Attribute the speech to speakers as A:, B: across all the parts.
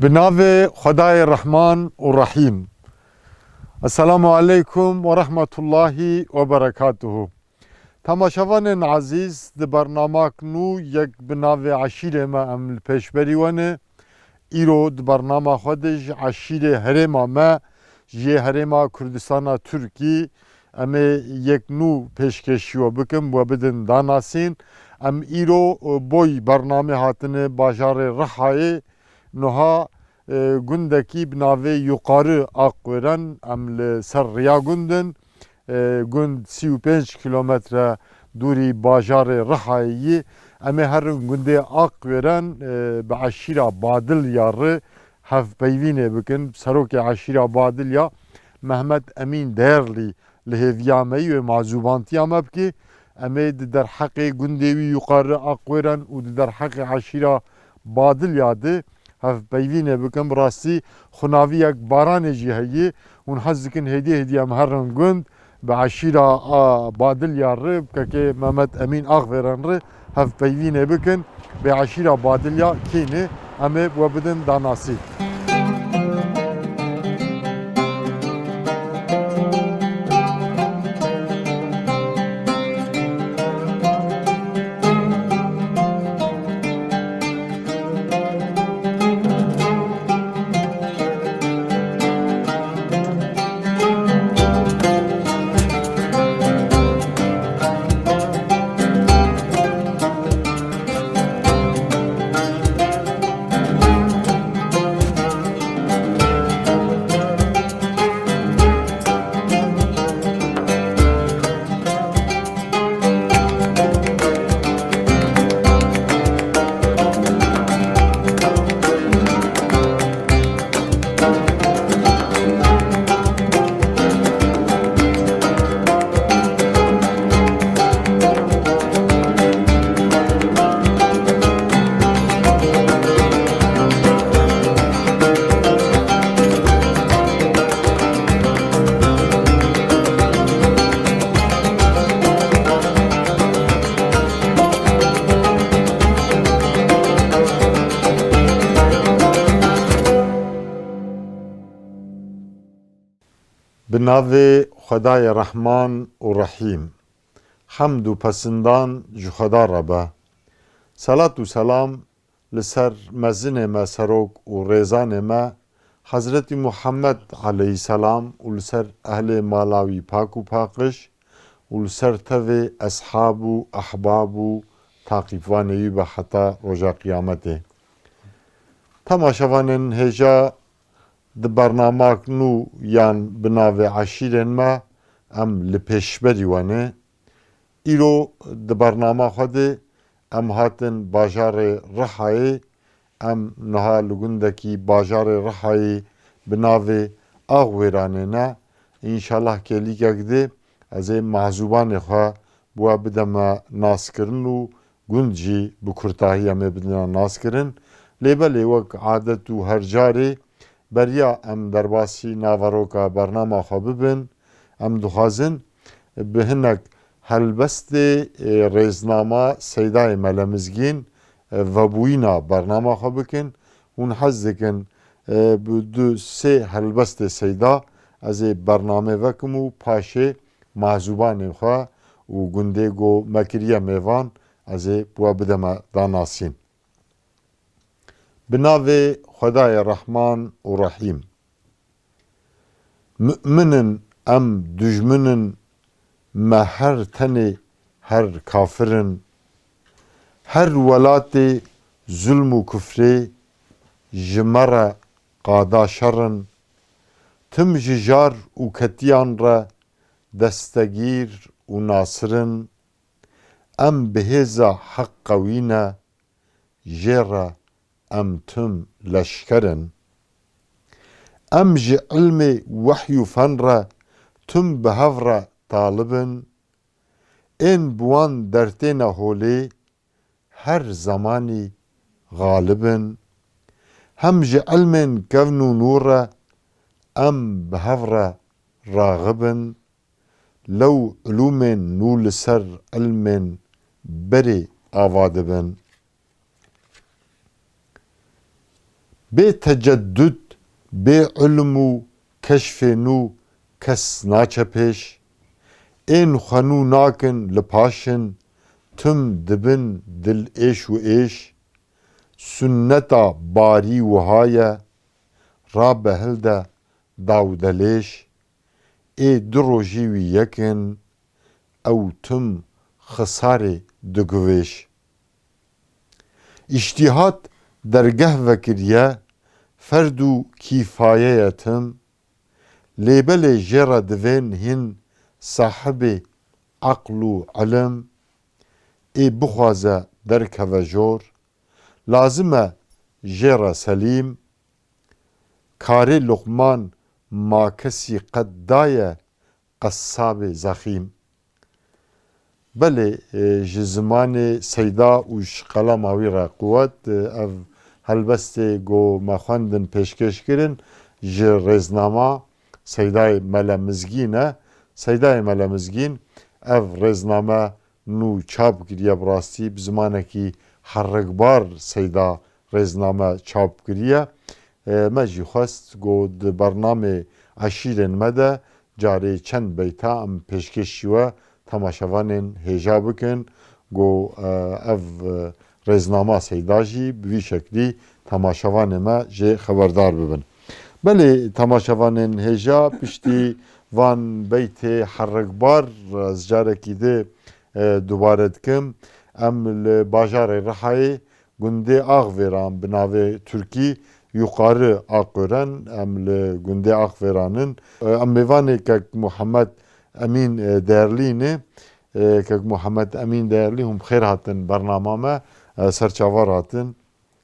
A: بناوی خدای رحمان و رحیم. السلام علیکم و رحمت الله و برکاته. تماشاوان عزیز د برنامه نو یک بناوی عشیر ما عمل پیش بریونه. ایرو د برنامه خودش عشیر هرم ما جه هرم کردستان ترکی ام یک نو پیشکشی و بکم و بدن داناسین ام ایرو بوی برنامه هاتن باجار رحای نها گندکی بناوی یقارı akveren امل سر ریا گندن گند 35 kilometre دوری باجار رحایی اما هر گنده akveren به عشیره بادل یاره هف پیوینه بکن سروک عشیره بادل یا محمد امین دیرلی لهویامی و معزوبانتی هم بکی اما در حق گنده وی یقارı akveren و در حق عشیره بادل یاده هف پیوینه بکن براستی خناوی یک باران جیهی اون حزکن هدیه هم هرن گند به عشیره بادل یاره که محمد امین آغورن ره هف پیوینه بکن به عشیره بادل یا کینه همه و بدن داناسی بناوی خدای رحمان و رحیم حمد و پسندان جو خدا ربا صلات و سلام لسر مزن ما سروک و ریزان ما حضرت محمد علیه السلام و لسر اهل مالاوی پاک و پاکش و لسر تو اصحاب و احباب و تاقیفوانوی به حتا رجا قیامته تماشاوانن هجا د برنامه نو یان بناوی عشیرن ما ام لپیشبری وانه ایرو د برنامه خود ام هاتن باجار رحای ام نها لگندکی باجار رحای بناوی آغویرانه نه انشالله که لیگه گده از محضوبان خواه بوا بدم ناس کرن و گندجی بکرتاهی همه بدنا ناس کرن لیبه وک عادت و هر جاره بریا ام درباسی ناوروکا برنامه خواب ببین ام دخوازن به هنک هلبست ریزنامه سیدای ملمزگین و بوینا برنامه خواب بکن اون حز دکن دو سه هلبست سیدا از برنامه وکم و پاشه محضوبان خواه و گنده گو مکریه میوان از بوا بدم داناسین بناوی خدای رحمان و رحیم مؤمنن ام دجمنن ما هر تنی هر کافرن هر ولات ظلم و کفری جمره قادا شرن تم جار و کتیان را دستگیر و ناصرن ام بهزا حق قوینا جره ام تم لشکرن ام جی علم وحی و فن را تم به هفره طالبن این بوان درتین هولی هر زمانی غالبن هم جی علم کون و نور ام به هفره راغبن لو علوم نول سر علم بری آوادبن Bê teceddüd, bê ilm û keşfê nû kes naçe pêş. Ên xwenû nakin li paşin, tüm dibin dil êş û êş. Sünneta barî wiha ye, rabehil de dawdelêş. Ê du rojî wî yekin, ew tüm xisarê diguvêş. İçtîhat dergeh vekiriye, ferd û kîfayeye tim. Lêbelê jê re divên hîn, sahibê aql û ilim. Ê bixwaze derkeve jor, lazim e jê re selîm. Karê Luqman ma kesî qet daye, qessabê zexîm. Belê ji zimanê Seyda û ji qelema wî re quwet ev helbestê got me xwendin pêşkêş kirin ji rêznama Seydayê Mele Mizgîn e. Seydayê Mele Mizgîn ev rêzname nû çap kiriye bi rastî bi zimanekî herikbar Seyda rêzname çap kiriye. Me jî xwest got di bernamê eşîrên me de carê çend beyta em pêşkêşî we temaşevanên hêja bikin. Got ev rêznama Seyda jî bi vî şeklî temaşevanê me jê xeberdar bibin. Belê temaşevanên hêja piştî van beytê herikbar ez carekî dê dubare dikim. Em li bajarê Rihayê gundê Axvêran bi navê Türkî yuqarı Aqören, em li gundê Axvêranin. Em mêvanê kek Muhammed Emîn Değerlînê, kek Muhammed Emîn Değerlî hûn bi xêr hatin bernama me serçavar hatin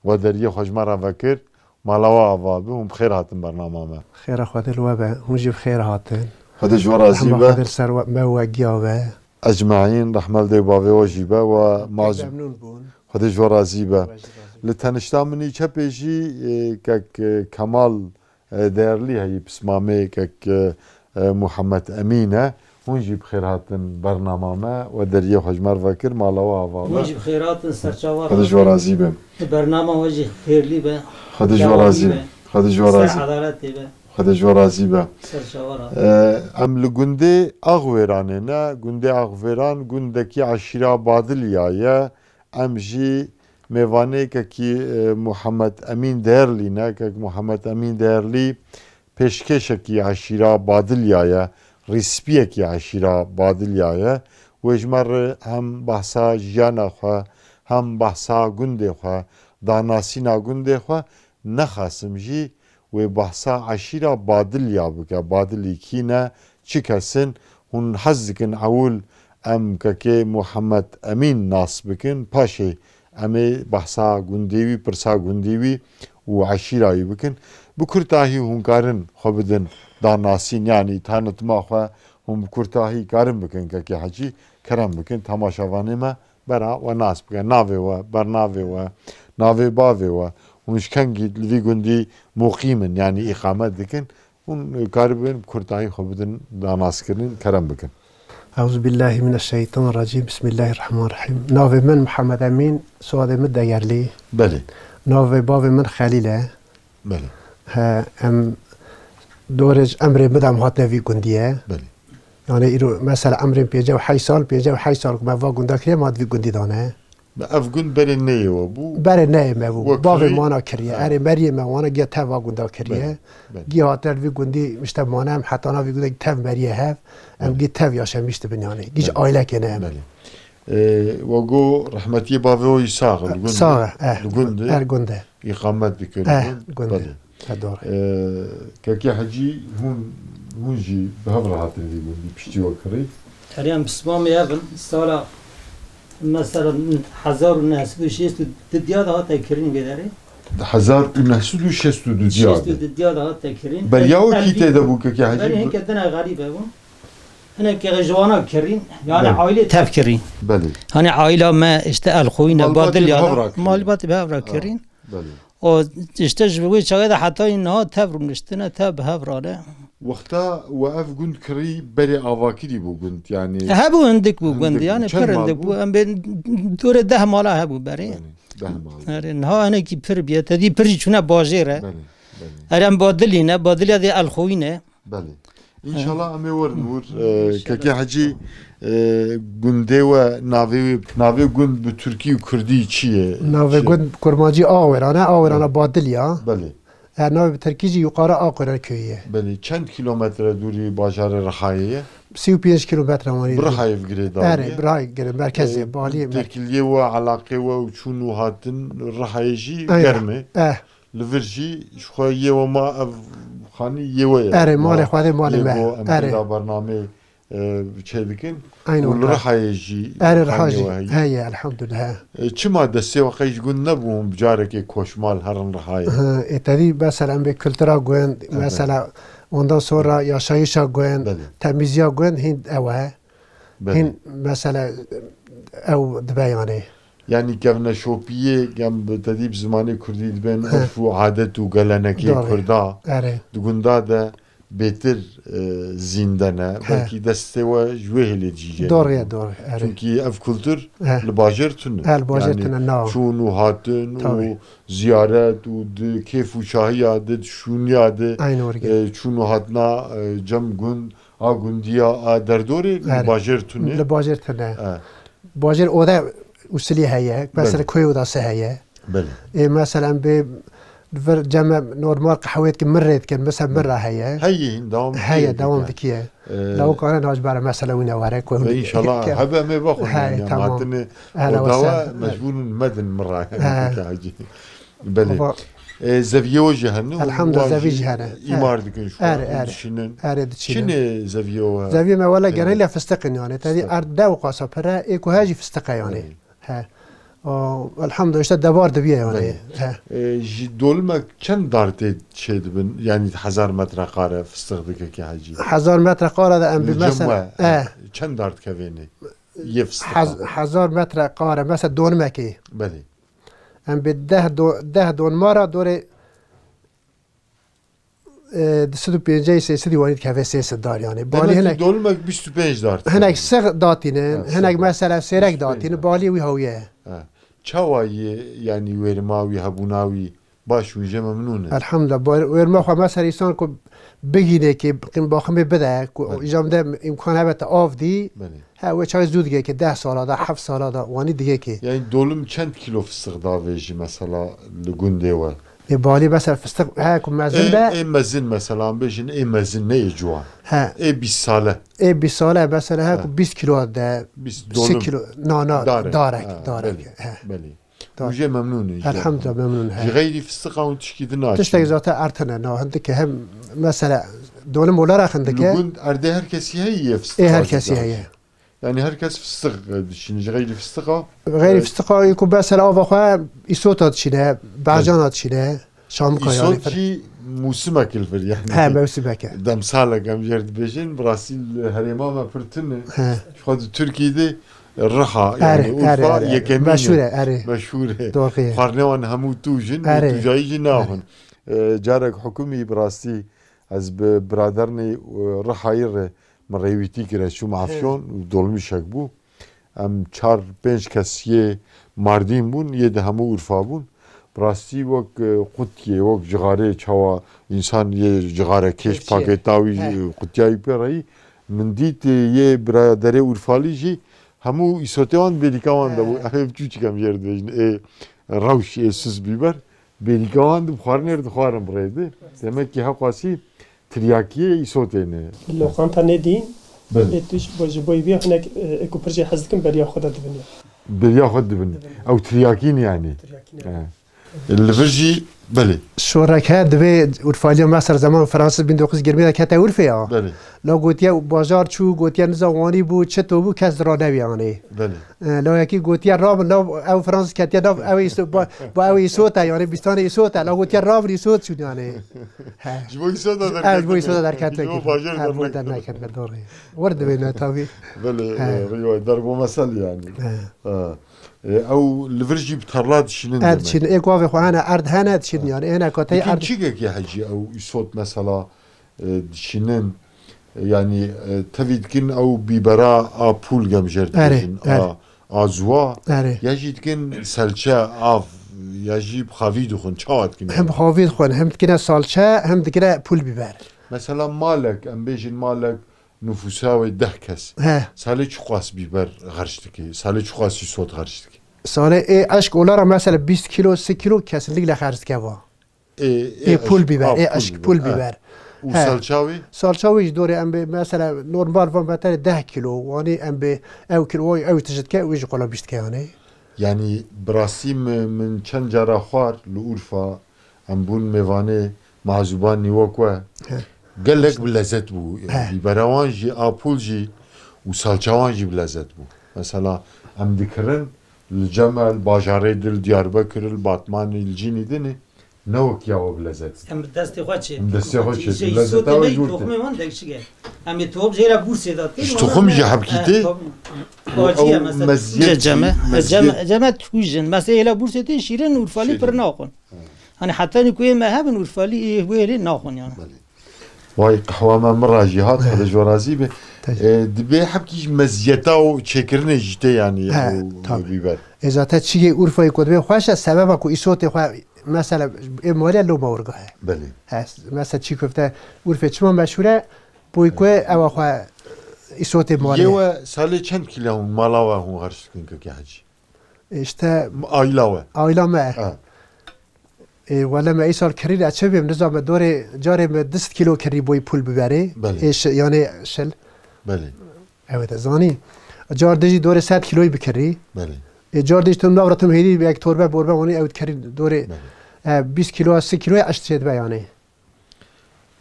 A: ve deriyê xwecmara vekir. Mala we ava bû hûn bi xêr hatin bernama me.
B: Xêra Xwedê li we be, hûn jî bi xêr hatin.
A: Xwedê ji we razî
B: Rehma
A: be.
B: Xwedê li ser me we giya we.
A: Ecmaîn rehmel dê bavê we jî be we mazûm.
B: Memnûn bûn.
A: Xwedê ji we razî be. Li tenişta min çepê jî kek Kemal Değerlî heyî pismamê kek Muhammed Emîn e. Hûn jî bi xêr hatin bernama me we deriyê xwecmar vekir mala we ava be.
C: Hûn jî bi xêr hatin serçavar.
A: Xwedê ji we razî be.
C: Bernama we jî xêrlî be.
A: Xwedê ji we razî be. Xwedê ji we razî be.
C: Edaletê be.
A: Xwedê ji we razî be.
C: Serçavar.
A: Em li gundê Axvêranê ne, gundê Axvêran gundekî eşîra Badilya ye. Em jî mêvanêkekî Muhammed Emîn Değerlî ne, kek Muhammed Emîn Değerlî pêşkêşekî eşîra Badilya ye, rîspiyekî eşîra Badilya ye. Wê ji me re hem behsa jiyana xwe, hem behsa gundê xwe, danasîna gundê xwe nexwasim jî wê behsa eşîra Badilya bike. Badilî kî ne, çi kesin hûn hez dikin ewil em kekê Muhammed Emîn nas bikin, paşê em ê behsa gundê wî, pirsa gundê wî û eşîra wî bikin. Bi kurtahî hûn karin xwe bidin danasîn, yanî tanîtma xwe hûn bi kurtahî karin bikin kekê hecî kerem bikin temaşevanê me bera we nas bikin. Navê we, bernavê we, navê bavê we hûn ji kengî li vî gundî muqîmin yanî îqamet dikin. Hûn karibin bi kurtahî xwe bidin danaskirin kerem bikin.
B: Euzu billahi mineşşeytanirracim. Bismillahirrahmanirrahim. Navê min Muhammed Emîn, soyadê min Değerlî.
A: Belê,
B: Navê bavê min Xelîl e.
A: belê,
B: Em dorê emrê min dem hatine vî gundî.
A: belê.
B: Yani îro mesela emrên pêncî û heyş sal, pêncî û heyş sal me va gunda kiriye mat vî gundî dane.
A: Ev gund belê neyê we bû.
B: Berê neyê me bû.
A: Wek
B: Bavê
A: kirî-
B: mana kiriye. Erê Meryê me wana giya tev va gunda kiriye.
A: belê.
B: Giya hater vî gundî mişte mana em hetana vî gundê tev Meryê hev. Em gî tev yaşemişti bin yani. Gic ailekê ne em.
A: Belê. We got rahmetiyê bavê we sağ li gund.
B: Sağa.
A: Li gund
B: Er gunde.
A: îqamet dike li gund.
B: Gunde.
A: Belê.
B: Doğru.
A: Kekê hecî hûn jî bi hev re hatin vî gundî piştî we kirî.
C: Heriyem pismamê evin sala mesela 1960 didiya da hata kirin gederê.
A: 1962 diyarê.
C: Didiya da hata kirin.
A: Beriya we kî tê de bû kekê
C: Berê
A: hecî.
C: hinke dina garîb e bû. Hinekê jwana kirin. Yani
A: Evet.
C: aile tev kirin.
A: Belê,
C: Hani aile me işte el xwîne
A: Malbatê
C: badil ya.
A: bihevra kirin.
C: Malbatê bihevra kirin.
A: belê.
C: O işte ji wê çaxê de heta niha tev rûniştine tev bihevrane.
A: Wexta we ev gund kirî berê avakirî bû gund yanî.
C: Hebû hindik bû
A: Hindik
C: gund
A: bû.
C: yani
A: Çend
C: pir
A: mal
C: hindik
A: bû?
C: bû. Em bên dore 10 mala hebû berê. اره نه آنه کی پر بیه تدی پرچی چونه باجره
A: بله بله
C: اره ام بادلی نه بادلی دی الخوینه
A: بله İnşallah ame var nur kaki hacı günde ve navi gün bu Türkiye Kürdi çiye.
B: ناوی گوند کرماجی آورانه آورانه بادلیا
A: Beli.
B: ناوی ترکیجی yukarı آقران köye.
A: Beli. Çend kilometre duri bajarı Rihayeye.
B: 35 kilometre mani.
A: Brahayev gire daviye.
B: اره برای گره مرکزی بالی
A: Tekiliye ve alaqe ve uçunu hatin Rihayeji
B: Aynen.
A: germe.
B: اه
A: Livirji şuhaye ve ma ev hani yewe.
B: اره مال خواده مال
A: Yego
B: ما
A: emrida
B: اره
A: barname çedikin.
B: aynı
A: Ul
B: oldu
A: Rihayeji.
B: اره رحاجی هی الحمدلله
A: Çima deste ve kayış gün ne bu mücareke koşmal herın Rihaye.
B: اتدی مثلا به کلترا گوین مثلا ondan sonra yaşayışa گوین
A: Beli.
B: تمیزیا گوین هند اوه
A: Beli.
B: هند مثلا او دبی yani
A: Yani kevne şopiye gem tedib zamanı Kürdi ben örf ve adet و geleneke
B: Doğru.
A: Kürda
B: اره
A: dugunda da betir zindane belki deste ve jwehli cice.
B: doğruya doğru اره
A: Çünkü ev kültür
B: اه
A: li bajir tunu.
B: الباجر تننا
A: Şunu hatın
B: Tabii.
A: u ziyaret u keyf u şahiyadet şunyadı
B: aynı orge
A: şunu hatna cem gün a gündiya a derdori
B: Evet.
A: bajir tunu.
B: الباجر تنه
A: Ha,
B: باجر اوده وسلی هیه مثلا
A: بله.
B: کوی اوده سه هیه
A: Beli.
B: مثلا به جمع نورمال قحوات که مرد کن مثلا مره هیه
A: Hayyin devam.
B: هیه دوام دکیه لو كان ناج برا مثلا وين ورا كون
A: ان شاء الله هبه ما باخذ
B: هاي
A: يعني
B: تمام.
A: معناتني
B: أهلا
A: ودواء
B: وسهلا.
A: مجبور مدن مره
B: آه.
A: كاجي بلي زفيه وجهن
B: الحمد لله زفيه جهنه.
A: يمار دكن شو
B: آره، آره.
A: شنن
B: ارد شنو
A: شنو زفيه
B: زاوية ما ولا
A: إيه.
B: جريلا فستقن يعني تدي
A: فستق.
B: ارد دو قاسا برا ايكو هاجي فستقه يعني
A: إيه.
B: ها الحمد لله اشتد دبار دبيه يعني
A: إيه.
B: ها
A: دولما كم دارتي شيء بن يعني 1000 متر قاره فستقدك كي حاجي
B: 1000 متر قاره ده ام بمثلا
A: كم دارت كفيني يفستق
B: 1000 متر قاره مثلا دون مكي
A: بلي
B: ام ده دون مره دوري دستو بينجي سيدي وانيد كافي سيس دار يعني بالي
A: بالي
B: هناك
A: دولما 25 دارت
B: هناك سغ داتين هناك
A: سغ.
B: مثلا سيرك
A: مش
B: داتين
A: بين.
B: بالي وهويه
A: çavayı yani vermavi habunavi baş uca memnun.
B: الحمد لله ويرمى خو مثلا انسان كو بگیره که قیم باخمه بده که
A: بله.
B: ایجام ده امکان هبت آف دی
A: Beni.
B: ها و چای زود که 10 ساله ده 7 ساله ده وانی دیگه که
A: Yani dolum çent kilo fıstık da veji mesela günde var.
B: به بالی مثلا فستق ها کو مزن به
A: En mezin mesela bejin en mezin ne juan.
B: ها
A: 20 sale.
B: ای 20 ساله مثلا ها کو 20 کیلو ده
A: Biz
B: 3
A: dolum.
B: کیلو نه
A: Dare.
B: دارک
A: Ha,
B: دارک
A: beli,
B: ها
A: beli.
B: Dare.
A: Uca memnun.
B: الحمد لله ممنون ها
A: Gayri fıstık avun tişkidin aç.
B: تشتاق ذاته ارتنا نه هندك هم مثلا دول مولا راخ هندك
A: Bugün erde herkes yiye fıstık.
B: ايه هر كسي هي
A: Yani herkes fıstık düşünce gayri fıstık.
B: غير فستقا يكون مثلا او خو يسوتات شيله بعجانات شيله شام كاياني
A: İsotçi musim akil yani.
B: ها موسم بك
A: Demsala gamjerd bejin Brasil herema ve pırtını.
B: ها
A: Şu Türkiye'de Raha yani
B: اري
A: Urfa
B: اري
A: yekemine.
B: مشهوره اري
A: Meşhur.
B: دوقيه
A: Parnevan hamu tujin
B: Are.
A: tujayı nahun. Carek hükümî Brasi az be braderni Rahayır مريويتي كده شو معفيون ودولمشك بو ام 4-5 kesiye mardin bun yedi hamu urfa bun براستی وک قطیه وک جغاره چوا انسان یه جغاره کش پاکتاوی قطیایی پرایی من دیت یه برادر اورفالی جی همو ایسوتوان بریکوان دا بو اخیب چو چکم یرد بجن روش سوز بیبر بریکوان دا بخار نرد خوارم برایده demek ki hakasi تریاکیه ایسوتینه
D: لوقانتا ندین
A: بله
D: توش باج بوی بیا هناك اكو برجي حزكم بريا خدا دبنيا
A: بریا خود بن او تریاکین yani الفرجي بله
B: شو راك هاد دبي ورفاليا مصر زمان فرنسا بين دوقز جرمي كتا ورفيا
A: بله
B: لو قوتيا بازار چو قوتيا نزواني بو چتو بو كز را نبي يعني
A: بله
B: لو يكي قوتيا راب لو او فرنسا كتيا داف او يسو با او يسوتا يعني بيستان يسوتا لو قوتيا راب يسوت شو يعني ها
A: جبوي سودا در
B: جبوي سودا در كاتو
A: جبوي باجر در
B: بو در نكت دوري ورد بينا تاوي
A: بله ريوي ضربوا مثل يعني او الفرجي بترلاد شنو
B: ارد شن اي قوافي خو انا ارد هنا شن يعني انا كوتي
A: ارد
B: ارد
A: شيكك يا حجي او صوت مثلا شنن يعني تفيدكن او ببراء بول جمجرد
B: أري، أري.
A: azwa
B: آره
A: ya jî dikin selçe av ya jî xavî dixwin çawa dikin
B: هم حافظ خوان هم دكنا سالچه هم دكنا پول biber
A: mesela malek em bêjin malek nüfusa wê 10 kes
B: ها
A: salê çi xwas bîber xerç dike salê çi xwas sot xerç dike
B: ساله ای اشک اولارا مثلا 20 کیلو 3 کیلو kesinlikle لخرج کوا ای پول biber ای اشک پول biber
A: û
B: He.
A: selça wê
B: سالچاویش دوره ام به مثلا نورمال وان بهتر 10 کیلو وانی ام به او کیلو او تجد که ویج قلا بیشت که یعنی
A: yani birasî min çend cara xwar li Urfa em bûn mêvanê mazûban nîwok we gelek bi lezzet bû bîberawan jî apûl jî û salçawan jî bi lezzet bû mesela em dikirin li Cemel bajarê dil Diyarbekir li Batmanê li Cînî dinê ne wek ya we bi lezzet
C: Em destê xwe çê.
A: Em destê xwe çê,
C: Îşe
A: lezzeta
C: îsotê
A: we
C: me
A: jûr tê.
C: toxumê wan dekşige. Em ê top jêra bûrsê da tê.
A: Ji toxum jî hebkîtê?
C: Acıya
A: Ew
C: mesela.
A: meziyet jî- meziyet-
C: Ceme tujin. Mesela hêla bûrsê tê şîrin Urfalî
A: Şîrin.
C: pir naxwin. Hani heta nîkuye me hebin Urfalî wêrê naxwin yani.
A: Vay qehwa me min ra jî hat xwe ji we razî be dibe hebkî ji meziyeta û çêkirinê jî tê yanî
B: He,
A: ew
B: tabii.
A: bîber
B: ازاته چی اورفای کد به خوشه سبب کو ایسوت خو مثلا مالی لو مورگه
A: belê
B: هست مثلا چی گفته اورفای چما مشهوره بوی کو او خو ایسوت مالی
A: Yê we salê çend kîla hûn mala we hûn xerç dikin kekê hecî
B: işte
A: ayla we
B: aiله ما
A: Ha,
B: ولا ما ایسال کرید اچه بیم نظام دوره جاره ما 10 کیلو کری بوی پول ببری
A: بله.
B: ایش یعنی شل
A: belê
B: evet زانی جار دیجی دوره 100 کیلوی بکری
A: belê
B: جار دیج تم ناورتم هیدی یک توربه بوربه ونی اوت کری دوره
A: belê
B: 20 کیلو 30 کیلو اشت شد یعنی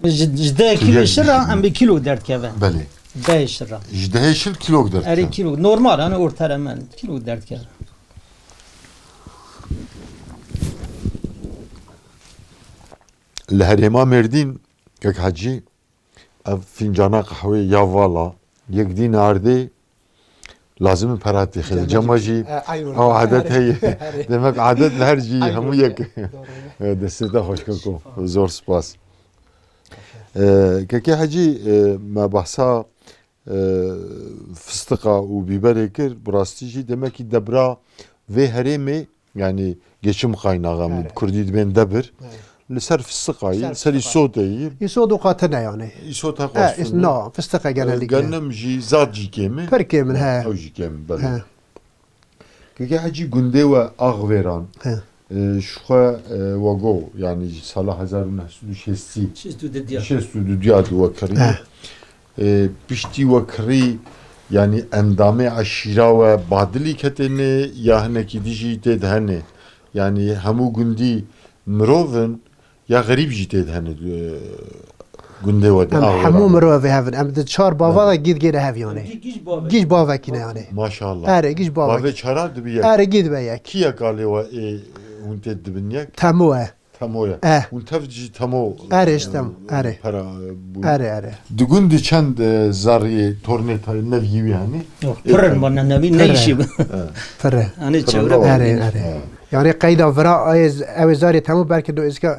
C: Jde kilo şıra em bir kilo dert keve.
A: belê
C: De şıra.
A: ji dehê şil kîlok
C: Eri
A: derdikin
C: kilo normal hani orta hemen kilo dert keve.
A: li Herêma Mêrdîn kek hecî ev fincana qehwê ya vala yek dîn erdê lazim in peratê xêle cema jî ew adet heye demek adet li her jî hemû yek destê te xweş keko zor spas kekê hecî me behsa fistiqa û bîberê kir bi rastî jî demekî debra vê herêmê yani geçim kaynağı min Kurdî dibên debir li ser fistiqayî ser îsoteyî
B: ایسود و قاتل نه یعنی
A: îsota
B: اس نه فستقه genellikle
A: genim jî zat jî kême
B: Perkê min he
A: ew jî kêm
B: he
A: belê kekê hecî gundê we Axveran
B: he
A: ji xwe wego yani ji sala 1960
C: Şistu de diye.
A: şêst û duya we kirî piştî we kirî yani endamê eşîra we badilî ketêne ya hinekî dijî tê de hene yani hemû gundî mirovin ya xerîb jî tê de hene gundê we
B: ام
A: de
B: همو
A: Axveran
B: مرو به هفن ام د چهار باوا گید گید هف یعنی
C: Giş baba.
B: گیج باوا کینه یعنی
A: maşallah
B: اره گیج باوا
A: bavê çara dibi yek
B: اره گید به یک
A: kî yekalê we hûn tê dibin yek
B: تموه
A: temoya
B: اه
A: hûn tev jî temo
B: اره اشتم اره
A: pera
B: اره اره
A: di gundî çend zariyê tornêtayê nev yî yani
C: Pırın bana ne
B: Pırın.
C: işi bu?
B: فره
C: Hani
A: Pırın
C: çevre
A: da var.
B: اره اره یعنی قید ورا او زاری تمو برکه دو اسکا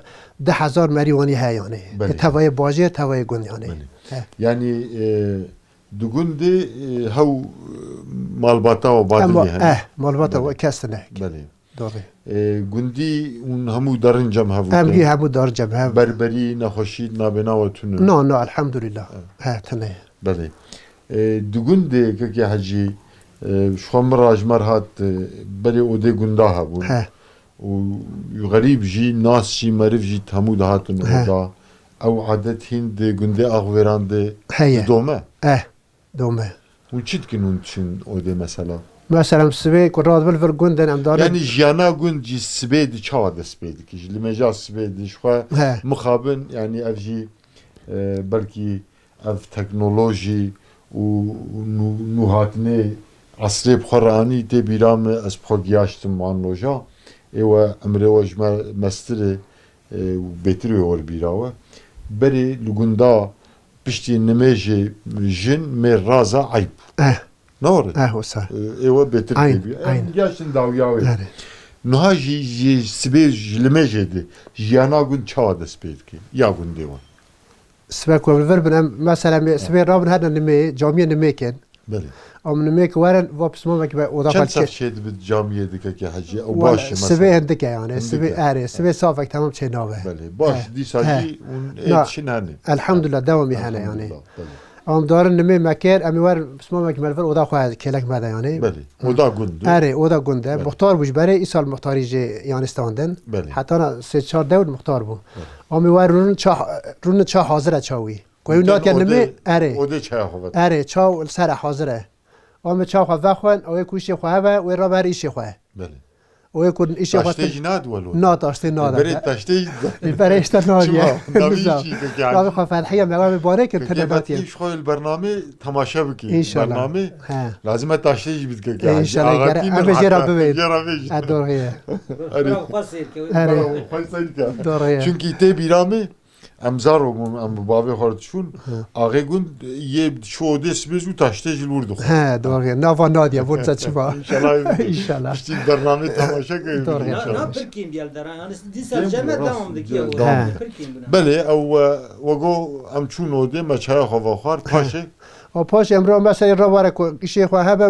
B: 10,000 مریوانی ها یعنی
A: بله.
B: توای باجه توای گون یعنی
A: yani di gundê hew malbata we
B: اما
A: badilî hene
B: مالبات و کسنه
A: belê
B: دوبه
A: gundî hûn hemû derin cem
B: هم
A: hebû
B: گی همو دار جب هم
A: berberî nexweşî nabêna we tune
B: نه نه الحمدلله ها تنه
A: belê di gundê kekê hecî ji xwe min rajmer hat berê odê gunda hebûn
B: ها
A: û xerîb jî nas jî meriv jî hemû dihatin
B: He.
A: oda ew adet hîn di gundê Axveran de
B: هي
A: dome
B: اه دومه
A: hûn çi dikin hûn çin odê mesela
B: مثلا سبي قراد بالفر جندن ام دار
A: yani jiyana gund jî sibê di çawa dest pê dike ji li meja sibê di ji xwe
B: ها
A: mixabin yani ev jî belkî ev teknolojî û nûhatinê esrê bi xwe ranî tê bîra me ez bi xwe giyaştim wan loja ê we emirê we ji me mestirê û bêtirê werbîra we berê li gunda piştî nimêjê jin mê raza eyb
B: اه
A: nawre
B: اه وصار
A: ê we bêtir
B: Aynen,
A: têbî
B: aynen.
A: giyaştin dawiya wê
B: اه
A: niha jî jî sibê ji li mêjê de jiyana gund çawa dest pê dike ya gundê we
B: سبي بالفر بن مثلا سبي رابن هذا نمي جامعه نمي كان
A: بله
B: ام نمیک ورن و بسمه که به اوضاع
A: چند
B: فلچه
A: صف شد به جامعه دیگه که حجی او
B: ولا
A: باشه
B: سبه
A: مثلا
B: هندکه یعنی سبه آره سبه صافک تمام چه نوه
A: بله باش دی ساجی اون
B: نه.
A: ایتشین هنه
B: الحمد لله دوامی هنه یعنی
A: الحمدلله. بله
B: ام دارن نمی مکر امی ور بسمه که ملفر اوضاع خواه کلک مده یعنی
A: بله o da gündü
B: آره اوضاع گنده
A: بله.
B: مختار بوش برای ای سال مختاری جه یعنی استاندن
A: بله.
B: حتی سه چهار دور مختار بو امی ور رون چا حاضره چاوی کوی نات
A: o
B: نمی
A: da-
B: آره
A: o da çay hava
B: آره چا سر حاضره ام چا خواه خوان او کوشی خواه و را بر ایشی خواه
A: bale
B: او کن ایشی خواه
A: taşteci ne adı valo
B: نه داشته نه
A: bere
B: داشته
A: taşteci
B: برایش تا نادیه
A: شما؟ نمی‌شی که
B: راه خواه فتحیه مقام باره که
A: که
B: تنباتیه
A: şu البرنامه tamaşa biki
B: İnşallah.
A: برنامه
B: ها
A: lazım et taşteci bit ki
B: İnşallah gere ama jera bebeyim ادوره دوره
A: çünkü te birame امزار و ام بابی خاردشون آقای گوند یه شوده سبز و taşteci vurdu
B: ها دوره نوا نادیه بود چما
A: İnşallah
B: İnşallah.
A: İşte برنامه tamaşa ki
B: Doğru.
C: Ne Pirkim geldiler yani disel cemet devamındaki ya.
A: Devam.
C: Pirkim buna.
A: بله او وگو ام چون اوده مچای خوا خوار پاشه
B: و پاش امرو مثلا را باره کو ایشی خواه هبه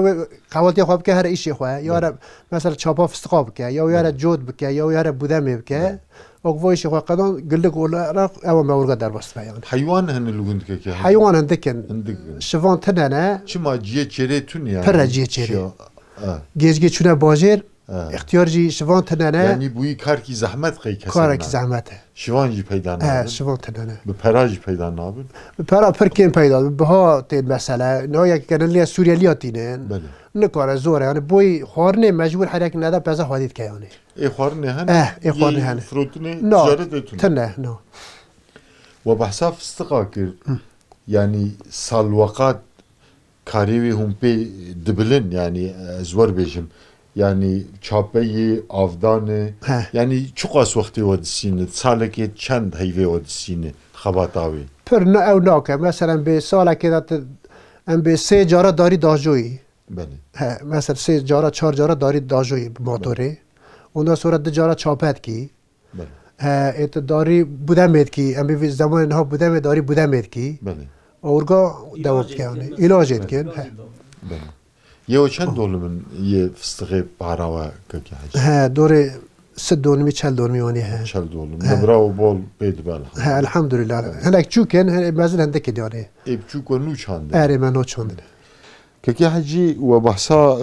B: قواتی خواب که هر ایشی خواه یا مثلا چاپا فستقا بکه یا یاره جود بکه یا یاره بوده می بکه و ایشی خواه قدان گلک ولا را او مورگا در بست بیان
A: حیوان هن لگوند که
B: حیوان هندکن
A: هندک
B: شوان تنه
A: چما جیه چره تون yani
B: پر جیه چره.
A: Ha,
B: گزگی چونه باجر
A: ha.
B: اختیار جی شوان تنه
A: Yani bu kar ki zahmet kay kesin.
B: کاره کی زحمته
A: Şivan ji peyda
B: اه
A: nabın.
B: شوان تنه
A: Bu peraj peyda nabın.
B: پرا پرکین پیدا بها تین مسئله نه یک کنلی سوریالی تینن
A: Bele.
B: نه کار زوره یعنی بوی خورنه مجبور حرک نده پس حادیت که یعنی
A: E xwar ne hen?
B: E xwar ne hen.
A: Frotine
B: نه
A: ticaret etun.
B: تنه نه
A: Ve bahsa fıstıqa kir. Yani salvakat kari ve humpe dibilin yani zvar bejim. Yani çapeyi, avdanı.
B: He.
A: Yani çok az vakti vadisini. Saleke çend heyve vadisini. Xabatavi.
B: پر نه او نه که مثلا به سال که دات ام به سه جارا داری داجویی
A: Bele.
B: ها مثلا سه جارا چهار جارا داری داجویی موتوره اون صورت دو جارا چاپت کی
A: Bele.
B: ها ات داری بودمت کی ام به زمان ها بودم داری بودمت کی
A: Bele.
B: اورگا دوت که یعنی علاج کن
A: Bele. Ye o çend dolumun ye fıstığı parava kaki hacı.
B: ها دور سد دونمی چل دونمی وانی ها
A: Çel dolum. Bravo bol bed bel.
B: ها الحمد لله هناك چوکن مازال هندك دیاره
A: Epçuk ve nu çandı.
B: اری من چوندن
A: Kaki hacı ve bahsa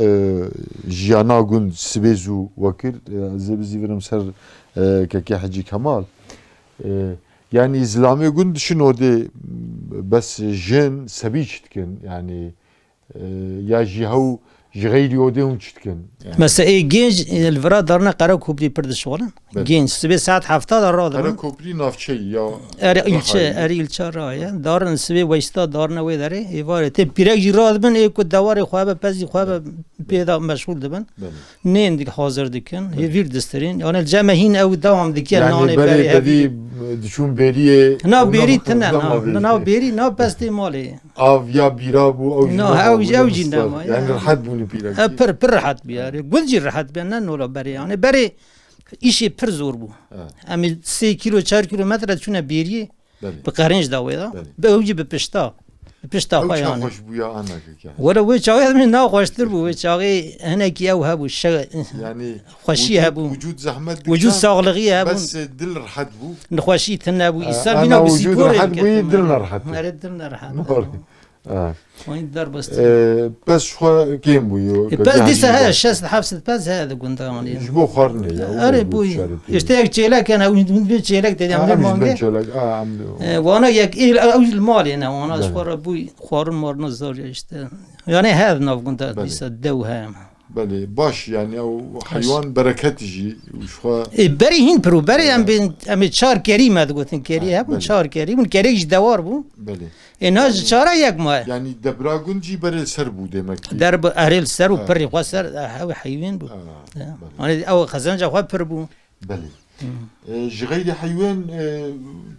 A: jiyana gün sibezu vakir zebizi verim ser kaki hacı Kemal. Yani İslami gün düşün o de bes jin sebi çitkin yani ya jihav jgeyri o de hun çitkin.
C: Mesela genç elvera darına kara kubri pırdı şoğlan.
A: Evet.
C: Genç sibe saat hafta da
A: Kara
C: radı.
A: kopri nafçeyi ya.
C: eri ilçe raya. Darın sibe vaysta darına ve dare. Evare te pirek jirad ben eko davar خواب پزی خواب پیدا مشغول دبن.
A: Bele.
C: Ne indik hazır dikin. Vir desterin. Yani cemehin ev devam dikin.
A: Yani böyle dedi düşün beriye.
C: Na beri tane na beri na pesti mali.
A: Av ya bira bu av.
C: No, av cindama.
A: Yani rahat bunu bira.
C: پر راحت بیاره گلجی راحت بیاره نه نولا بری یعنی بری ایشی پر زور بو امی 3 کیلو 4 کیلومتر چونه بیری به قرنج داوی دا به اوجی به پشتا
A: Av
C: خایانه
A: hoş bu ya ana kaki.
C: ولا وی چاوی من نه خوشتر بو وی چاوی هنه کی او هبو ش
A: Yani
C: خوشی هبو
A: vücut zahmet
C: وجود ساغلقی هبو
A: bes dil rahat bu.
C: نخوشی تنه بو ایسال
A: Ana
C: بینا
A: vücut
C: بسیپور
A: rahat bu dil rahat.
C: اره دل راحت
A: Doğru.
C: وین در بست
A: Bes şu kim bu yo?
C: بس دیسه ها شست حبست بس هذا كنت يعني
A: Bu xarne ya.
C: اره بوي اشتاق چيلك انا وين چيلك تدي عمل مانجه وانا يك او المال انا وانا اشوار ابوي خوارن مارن زار işte yani هذا ناف كنت لسه دوها
A: Bale baş yani o hayvan bereketici şu
C: بري هين برو بري ام چار كري ما تقولن كري هم چار كري من كري دوار بو
A: bale.
C: ان هاز چارا يك ما
A: Yani debragunci bere ser bu demek ki.
C: درب اريل سر وبري خسر هاو حيوان بو انا او خزنجه خو پر بو
A: Bale. Jgeyri hayvan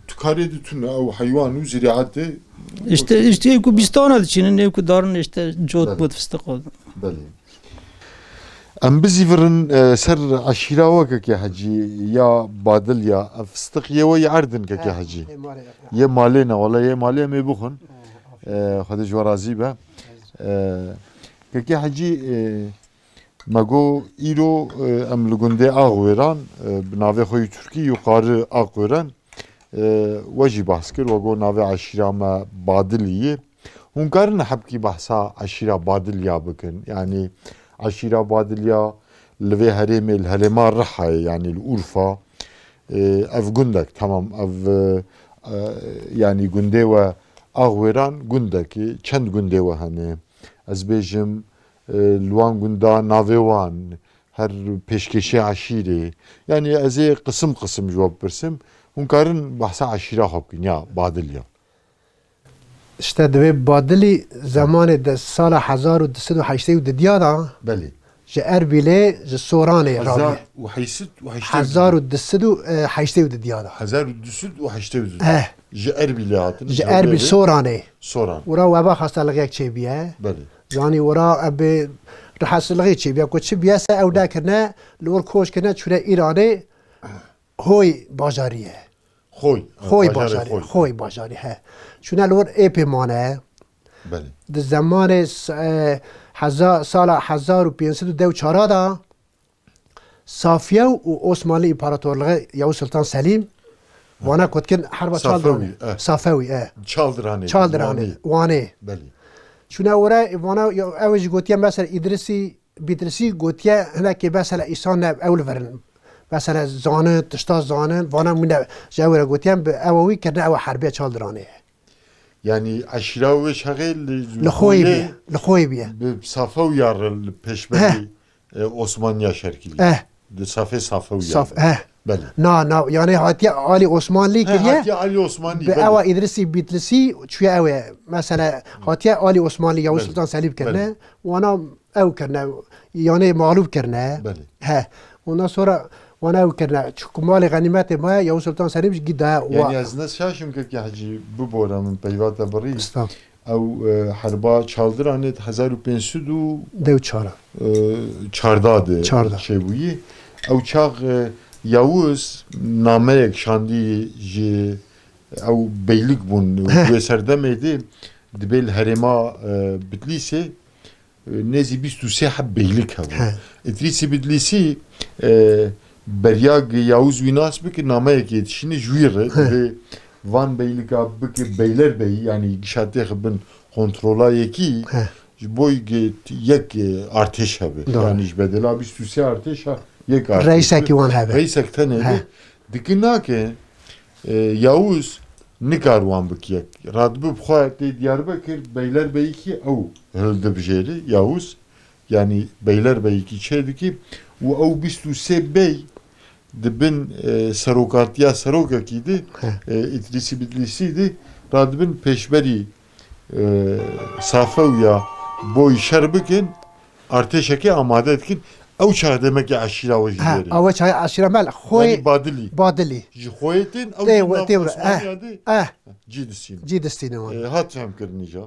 A: tukare ditun o hayvan u ziraatı
C: işte يكو بيستانا دچين يكو دارن işte جوت بود فستق
A: bale. Em biziverin ser aşira vaka ki hacı ya badil ya fıstık ye ve yardın ki hacı. Ye malena valla ye maleye me bukhun. خدش ورازی به که حجی مگو ایرو ام لگنده آغویران بناوه خوی ترکی یقاره آغویران وجی بحث کرد وگو ناوه عشیره ما بادلیه هنگارن حبکی بحثا عشیره بادلیا بکن يعني عشيرة بادليا لوي هرم الهرما رحا يعني الأورفا اف جندك تمام اف يعني جندوة اغويران جندكي چند جندوة هنه از بيجم لوان جندا ناويوان هر پیشکشی عشیره يعني ازي قسم جواب برسم هنكارن بحثا عشيرة خوب كنيا بادليا
B: işte دوی بادلی زمان د سال 1280 د دیادا
A: بله
B: ج اربیله ج سورانه راوی
A: وحيست
B: 1280 د دیادا
A: 1280
B: اه
A: ج اربیله هاتن
B: ج اربی سورانه
A: سوران
B: ورا وبا خاصلغ یک چی بیه
A: بله
B: يعني ورا اب رحصلغي چی بیا کو چی بیا سا او دا کنه لور کوش کنه چوره ایرانی هوی بازاریه خوی باجاری ها چون لور ای پیمانه
A: بله
B: در زمان سال 1504 دا صافیه و عثمانی امپراتورلығы یو سلطان سلیم وانا کد کن حرب صافوی چالدرانه وانه
A: بله
B: چون وانا اوج گوتیه مثلا بیدرسی گوتیه هنه که مثلا ایسان اول ورن مثلا زانه تشتا زانه وانا من جاورا گوتیم به اووی کرده او حربیه چالدرانه
A: يعني عشرة وش هغيل
B: لخوي بيه
A: بصافو يار البشبري عثمانية شركي دي صافو
B: صاف
A: بله
B: نا يعني هاتي علي عثماني كريه
A: هاتي علي عثماني
B: بأوا إدريسي بيتلسي شوية أوي مثلا هاتي علي عثماني يا سلطان سليم كرنا وانا أو كرنا يعني معلوم كرنا
A: بله
B: وانا صورة وانا كرنا كمال غنيمات ما يا سلطان سليم جدا
A: يعني از ناس شاشم که حجی ببورم من پیوات بری او حربا چالدرانه 1514 چه بویی او چاق یاوز نامه یک شاندی جی او بیلیک بون و سردمه دبل هرما بدلیسه نزی 23 حب بیلیک هوا ادریسی بدلیسی بریاگ یاوز ویناس بک نامه که یتشینه جویره و وان بیلیکا بک بیلر بی یعنی گشاته خبن کنترولا یکی بوی یک ارتش هبه یعنی بدلا 23 ارتش ها یک ارتش
B: رئیسکی وان هبه
A: رئیسک تنه دکنا که یاوز نکاروان بک یک رادبو بخواهد دیاربکر بیلر بی کی او هلده بجری یاوز yani Beylerbeyi içerideki o 23 bey dibin serokatiya serokakiydi İdrisi Bidlisiydi radibin peşberi safeviya boy şerbikin arteşeki amade etkin او چه demek ki aşira o jideri
B: او چه aşira mel خوی
A: badili jihoyetin او
B: جیدستین
A: hat hem kırnıca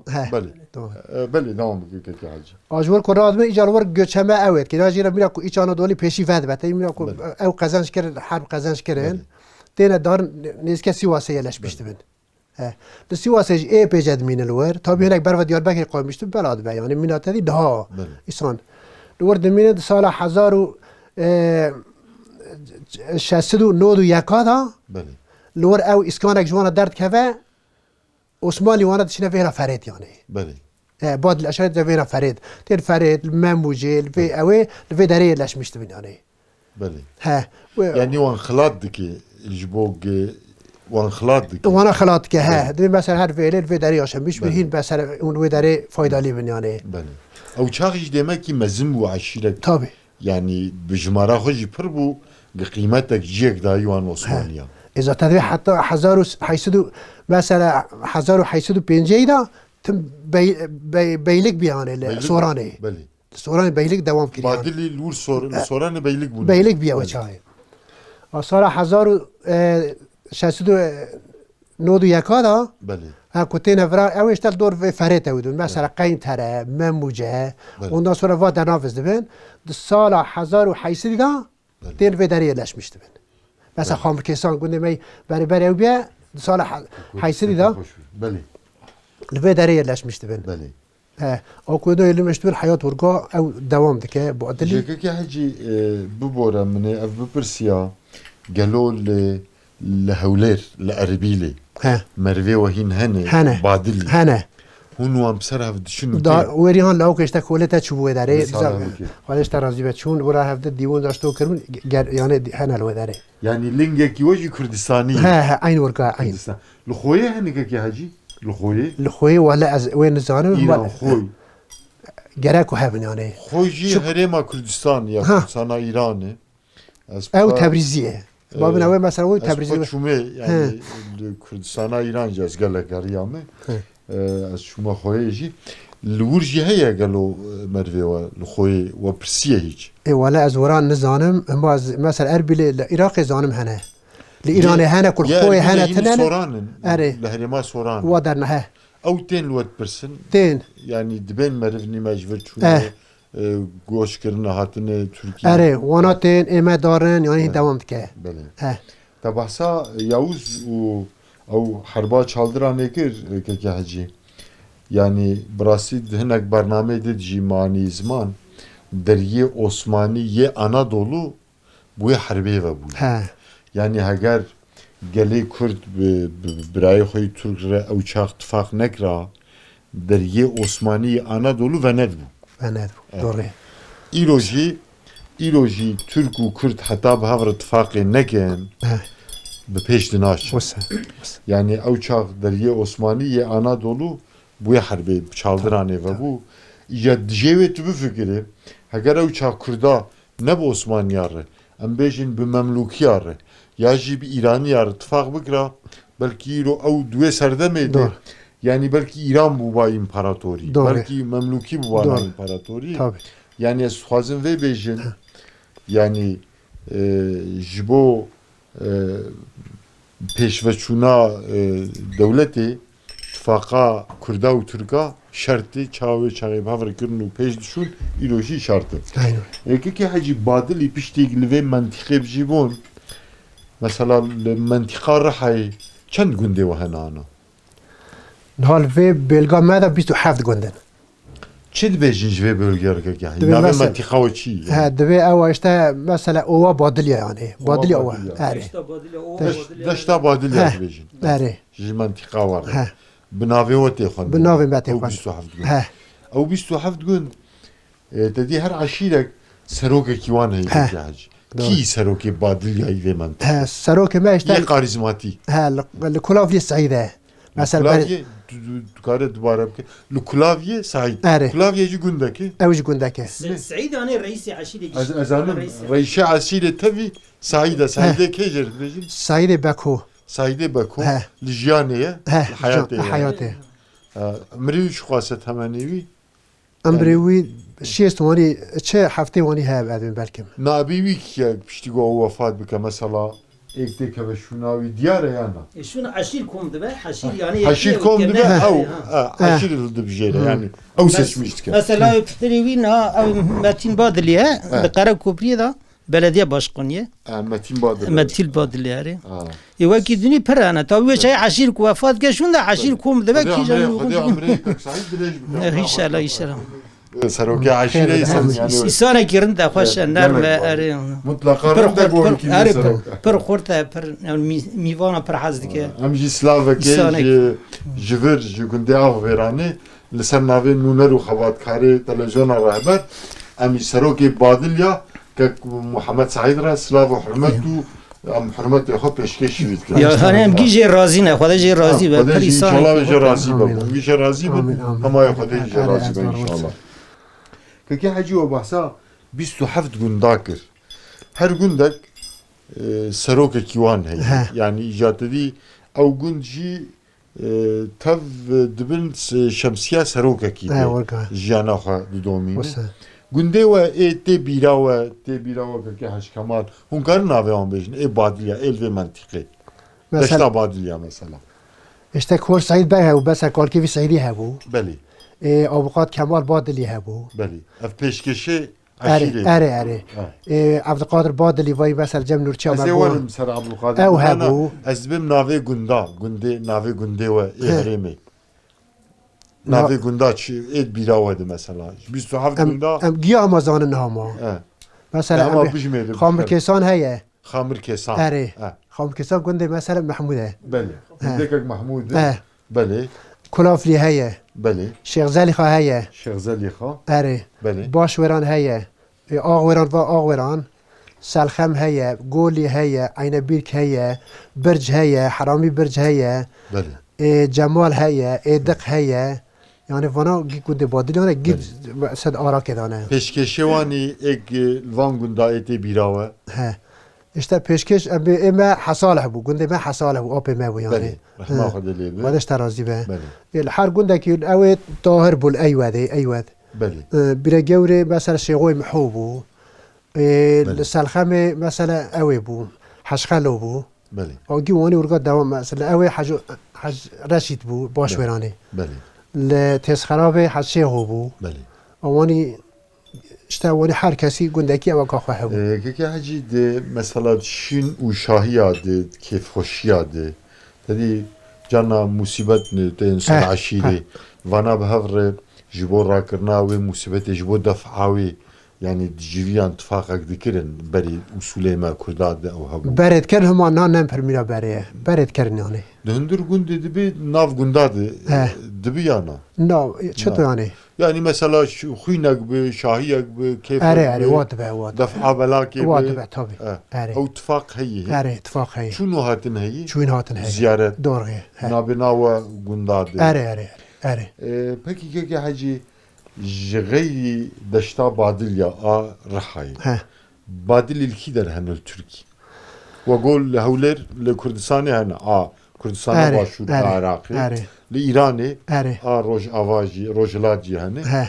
A: beli devam ki hacı
B: اجور کراد می اجالور göçeme evet ki rajira mira ku iç Anadolu peşi ved bete mira ku ev kazanç kere harp kazanç keren tene dar neske Sivas'a yerleşmişti ben de Sivas'a epeyce minelwer tabii henek berve Diyarbakır koymuştu belad be yani minatedi daha insan لورد مینه سال 1691
A: بله
B: لور او اسکانک جوانا درد که عثمانی وانا تشنه فيها فريد يعني
A: بله
B: بعد الاشهر فيها فريد تين فريد الماموجي في اوي في داريه لاش مشتبين يعني
A: بله
B: ها
A: يعني وان خلاط دكي جبوق وان خلاط دكي
B: وانا خلاط که ها دي مثلا هر في داريه عشان مش بهين مثلا اون في داريه فايده لي يعني
A: بله او çağış demek ki mezim bu aşire
B: tabii
A: yani bjmara hoji pir bu qiymetek jek da yuan Osmaniya
B: اذا تدري حتى حيسدو مثلا 1550 دا تم بeylik بيانه سوراني
A: بله
B: سوراني بeylik devam kiriyor
A: badili lur soranı beylik bu
B: beylik biya çay sonra 1691 da
A: بله
B: كنتين فرا او اشتغل دور في فريته ودون مثلا قين ترى مموجه ondan sonra va nafız dibin sala 1080 da تين في داريه لاش مش دبن مثلا خامر كيسان قلنا مي بري بيا sala 1080 da
A: بله
B: في داريه لاش مش دبن
A: بله
B: ها او كودو اللي مشتبر حياة ورقا او دوام دكه بعدلي
A: جاكي حجي ببورا من اف ببرسيا قالوا لهولير لأربيلي
B: ها
A: مروي وهين
B: هنا.
A: هني بادلي
B: هنا
A: هونو هم بسرها شنو
B: دا وريان لاو كشتا كولتا تشوفو داري
A: مثال هذا.
B: خالص ترازي بتشون ورا هفت ديوان داشتو كرون يعني هنا لو داري
A: يعني لينجاكي وجه كردستاني
B: ها عين ورقا عين
A: كردستان لخويه هني كاكي حجي لخويه
B: الخوي ولا از وين زانو
A: إيران خوي
B: جراكو هابن يعني
A: خوي جي
B: شوف.
A: هريما كردستان يا
B: ها.
A: كردستان إيراني
B: او تبريزيه بابنا وين مثلا وين
A: تبريزي
B: تبريزيه
A: شومي يعني كردستان إيران جاز قال لك ريامي از شوما خوي جي الورجي هيا قالوا مروي الخوي وبرسيه هيك
B: اي ولا از وران نزانم هم مثلا اربيل العراق زانم هنا الايراني هنا كل خوي هنا تنن
A: سوران
B: أري.
A: لهريما سوران
B: ودرنا ها
A: او تين الوقت برسن
B: تين
A: يعني دبين مرفني مجبر شو گوش کرنا هاتن ترکیه
B: اره وانا تين اما دارن يعني دوام دكه
A: بله
B: ها
A: تبحثا یاوز و او حربا çaldıran ekir که حجی yani براسي هناك برنامه دي جيماني زمان دريه عثماني ye Anadolu bu harbi ve bu
B: ها
A: yani eğer geli Kürt برای خوی ترک را او چاق اتفاق نکرا دريه عثماني Anadolu ve ne bu
B: انا دوري
A: ایروژی ترک و کرد حتی به هفر اتفاقی نکن
B: ها
A: به پیش دناش
B: وسا
A: yani او çağ deriye Osmaniye Anadolu bu harbi çaldırane ve bu ya dijevet bu fikri eğer o çağ Kürda ne bu Osmaniyarı em bejin bu Memluki yarı ya jib İrani yarı ittifak bıkra belki o duve serdemeydi
B: Doğru.
A: yani belki İran bu ba imparatori
B: Doğru.
A: belki Memluki bu ba
B: Doğru.
A: imparatori
B: tabii
A: yani ez xwazim vê bêjin yani ji bo pêşveçûna dewletê tifaka Kurda û Türka şertê çavê çavê bavrekirin û pêş dişûn îro jî şert e.
B: aynen
A: Êkekê hecî badilî piştî li vê mentîqê bijî bûn mesela li mentîqa Rihayê çend gundê we hene ana
B: نهال في بلغا ماذا 27 جندن
A: çi dibêjin ji vê bölgerekekê hecî
B: Dibê
A: navê
B: mesela-
A: mentîqa we çi ye?
B: ها دبي او اشتا مثلا اوه بادليا يعني بادليا اوه
A: بادليا.
B: اري
A: Deşta badilî
B: Heh.
A: dibêjin
B: اري
A: ji mentîqa war
B: ها
A: bi navê we tê xwendin
B: بنافي ما
A: ew
B: تيخوان
A: 27 gund
B: ها
A: ew 27 gund dedî her aşîrek serokekî wan heye
B: Heh.
A: hecî
B: Doğru.
A: kî serokê badiliyayî vê mentîqe
B: ها سروك ما
A: yê
B: اشتا
A: karizmatî
B: ها الكلافي السعيده مثلا
A: Kulavye dukare dubare bike li kulavye Said
B: Ere.
A: kulavye jî gundekê
B: اوج جندك
C: سعيد انا رئيس عشيرة
A: ez anim reyşe asîrê tevî Said Saidê kê jê dibêjin
B: سعيد باكو
A: Saidê Beko
B: Heh.
A: li jiyanê ye
B: ها
A: li hayatê ye
B: حياتي
A: mirî wî ji xwase temenî wî
B: امري وي شيست واني تشي حفتي واني ها بعد بالكم
A: nabî wî ki piştî got ew wefat bike mesela êk tê keve şûna wî diyar e yana
C: شنو عشير كوم دبا عشير يعني
A: Haşîr kom dibe ew haşîr dibijêre yani ew seçmiştik
C: مثلا تريوينا او متين بادليا بقرا كوبري دا بلديه باشقونيه
A: Metin Bahadır
C: متيل بادلياري يواكي دني برانا تو شيء عشير كوافات كشون ده عشير كوم دبا كي جانو ان شاء الله ان شاء الله
A: Serokê aşîrê sen yani
C: سانه كيرن ده خوش نرم اري
A: mutlaka rende gorki
C: اري پر خورته پر میوانا پر حز دike
A: em jî slavekê
C: Sanek.
A: ji vir ji gundê av vêranê li ser navê nûner û xebatkarê televizyona rehber em jî serokê Badilya ke Muhammed Said ra slav û hurmet û em hurmetê xwe pêşkêşî wî dikin
C: يا هاني ام جي راضي نه خدا جي راضي به پر
A: İnşallah
C: انسان
A: ve razı be.
B: Amin.
A: Bir şey razı be.
B: Amin, amin.
A: Ama ya Xwedê jî
B: Amin,
A: razı be
B: amin.
A: inşallah. Kekê hecî we behsa 27 gunda kir. Her gundek serokekî wan heye.
B: He.
A: Yani îcat edî ew gund jî tev dibin şemsiya serokekî
B: ها
A: de
B: ورقا
A: jiyana xwe didomîne.
B: وسا
A: Gundê we tê bîra we kekê Heşkemal hûn karin navê wan bêjin ê Badilya ê li vê mentîqê.
B: مثلا
A: Deşta Badilya mesela.
B: اشتك هو سعيد بها وبس قال كيف سعيدي هابو
A: Belê.
B: اوقات كمال بادلي هابو
A: Belê. Ev pêşkeşê
B: اري
A: aşîrê.
B: اري اري عبد القادر بادلي وي مثلا جم نور
A: Ez ê
B: تشام
A: werim ser Abdulkadir.
B: Ew
A: Bana,
B: hebû.
A: Ez dibim navê gunda. Gundê navê gundê we ê herêmê. Navi gunda çi ed birawadı mesela. 27 gunda.
B: ام گیا ما زانن هما
A: He.
B: مثلا
A: Ama bijmedi.
B: خامر کسان هیه
A: Hamir kesan.
B: اره
A: He.
B: خامر کسان گنده مثلا محموده
A: Beli. Dikek Mahmud.
B: اه
A: Beli.
B: کلافلی هیه
A: Beli.
B: شیخ زلی خواه هیه
A: Şeyh Zeliha.
B: اره
A: Beli.
B: باش وران هیه آغ وران و آغ وران سلخم هیه گولی هیه عین بیرک هیه برج هیه حرامی برج هیه
A: Beli.
B: جمال هیه دق هیه yani vana gide badilane gid sad ara kedane.
A: Peşkeşevani ek Van gunda eti birava.
B: He. İşte peşkeş eme hasalah bu. Günde me hasalah bu ape me bu yani.
A: Beli. Rahma khadeli.
B: Vadaş tarazi be.
A: Beli.
B: Her gündeki evet tahir bul eywadi eywad.
A: Beli.
B: Bir gevre mesela şeyoy muhubu. Salkhame mesela ewe bu. Haşkhalo bu.
A: Beli.
B: O givani urga devam mesela ewe haj Raşid bu baş verani.
A: Beli.
B: لتسخرابه حسيه بو
A: Beli.
B: واني işte واني her kesi gündeki ava kahve bu.
A: Keke hacı de mesela Şin u Şahiyadı, keyf hoşiyadı. Dedi cana musibet ne de insan aşiri. Vana behevre jibo rakırna ve musibet jibo daf'avi. Yani civiyan tıfakak dikirin beri usuleyme kurdadı o habu.
B: Beret kern huma nanem permina beriye. Beret kern yani.
A: Döndür gün dedi bir nav gündadı. Dibi yana.
B: No, çatı yani.
A: Yani mesela şu huynak bir şahiyak bir keyf.
B: Are vat be vat.
A: Daf'a belaki
B: Vat
A: bir.
B: be tabi. Are.
A: O tıfak heyi.
B: Are ittifak hay.
A: Şunu hatın heyi.
B: Çuyn hatın hay.
A: Ziyaret.
B: Doğru.
A: Nabinava gündadı.
B: Are.
A: Peki keke hacı غيري دشتا بادليا رحاي
B: He.
A: بادل الكيدر هن التركي وقول لهولر لكردستان هن كردستان باشور العراقي
B: Are.
A: لإيراني
B: Are.
A: روج أواجي روجلاجي هن
B: He.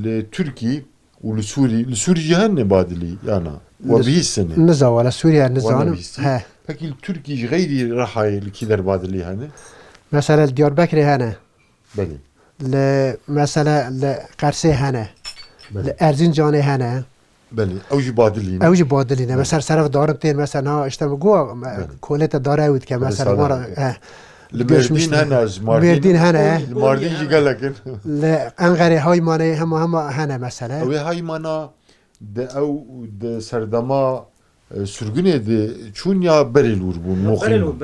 A: لتركي ولسوري لسوري هن بادلي يعني وبه السنة
B: Niza wala Suriye nizanım.
A: بيستي
B: He.
A: peki التركي غيري رحاي الكيدر بادلي هن
B: Mesela Diyarbakır hane.
A: بلي
B: مثلا لقرسي هنا لأرزنجان هنا
A: بلي أوجي بادلي
B: اوج بادلینه مثلا صرف دارم تین مثلا ها اشتم گو کولت داره اوید که مثلا ما
A: المردين هنا
B: مردين هنا
A: المردين جي قال لك
B: انغري هاي ماني هم هنا مثلا
A: او هاي مانا de او de serdama sürgüne de çun ya berilur bu muhim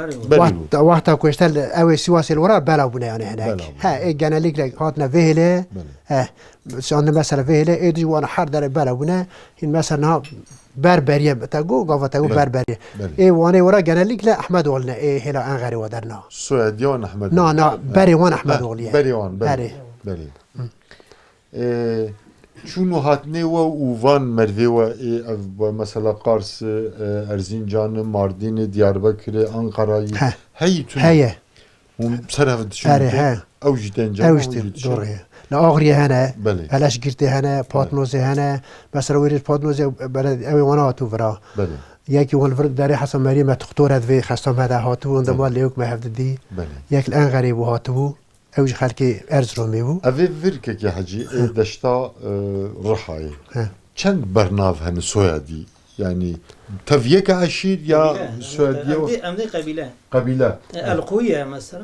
B: وقت كوشتل او سواسي الورا بلا بنا يعني هناك ها اي جناليك لك هاتنا فيهله ها شان مثلا فيهله ايدي وانا حر دار بلا بنا ان مثلا بربريه تاغو قفتاغو بربريه اي وانا ورا جناليك لا احمد ولنا اي هلا انغري ودرنا
A: سويديون احمد
B: نا بري وانا احمد ولي
A: بريوان بري شنو هاتني وفان مرفي و مثلا قارس ارزنجان ماردين دياربكر انقره هي هم صرف شنو اوجي تنجا
B: اوجي دوري لا اغري هنا هلاش قرتي هنا باتنوزي هنا مثلا وريد باتنوزي بلد اوي وانا تو فرا ياكي والفرد داري حسن مريم تختور هذا خاصه هذا هاتو عند ما ليوك ما حفظ دي ياك الان غريب هاتو اوج خلكي ارزرمي بو
A: افي فيركك يا حجي دشتا رحاي كم برناف هن سويدي يعني تفيك عشير يا سويدي
C: امدي
A: قبيله
C: القويه مثلا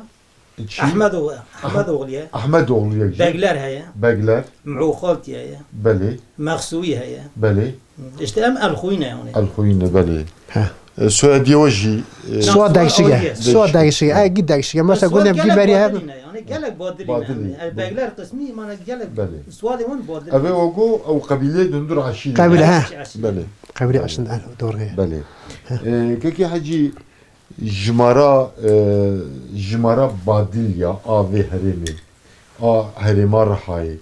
C: احمد اغليه
A: احمد اغليه
C: باقلر هي
A: باقلر
C: معوخالتي هي
A: بلي
C: مغسويه هي
A: بلي
C: اشتام الخوينه يعني
A: الخوينه بلي سويدي وجي
B: سواد دايشي اي قد دايشي مثلا قلنا بجي بريها
C: يعني قالك بادلين الباقلر قسمي ما انا قالك سواد وين بادلين
A: ابي وقو او قبيله دندر عشير
B: قبيله ها
A: بلي
B: قبيله عشان دور غير
A: بلي كيكي حجي جمارا بادilya آوی هرمی هرما رحای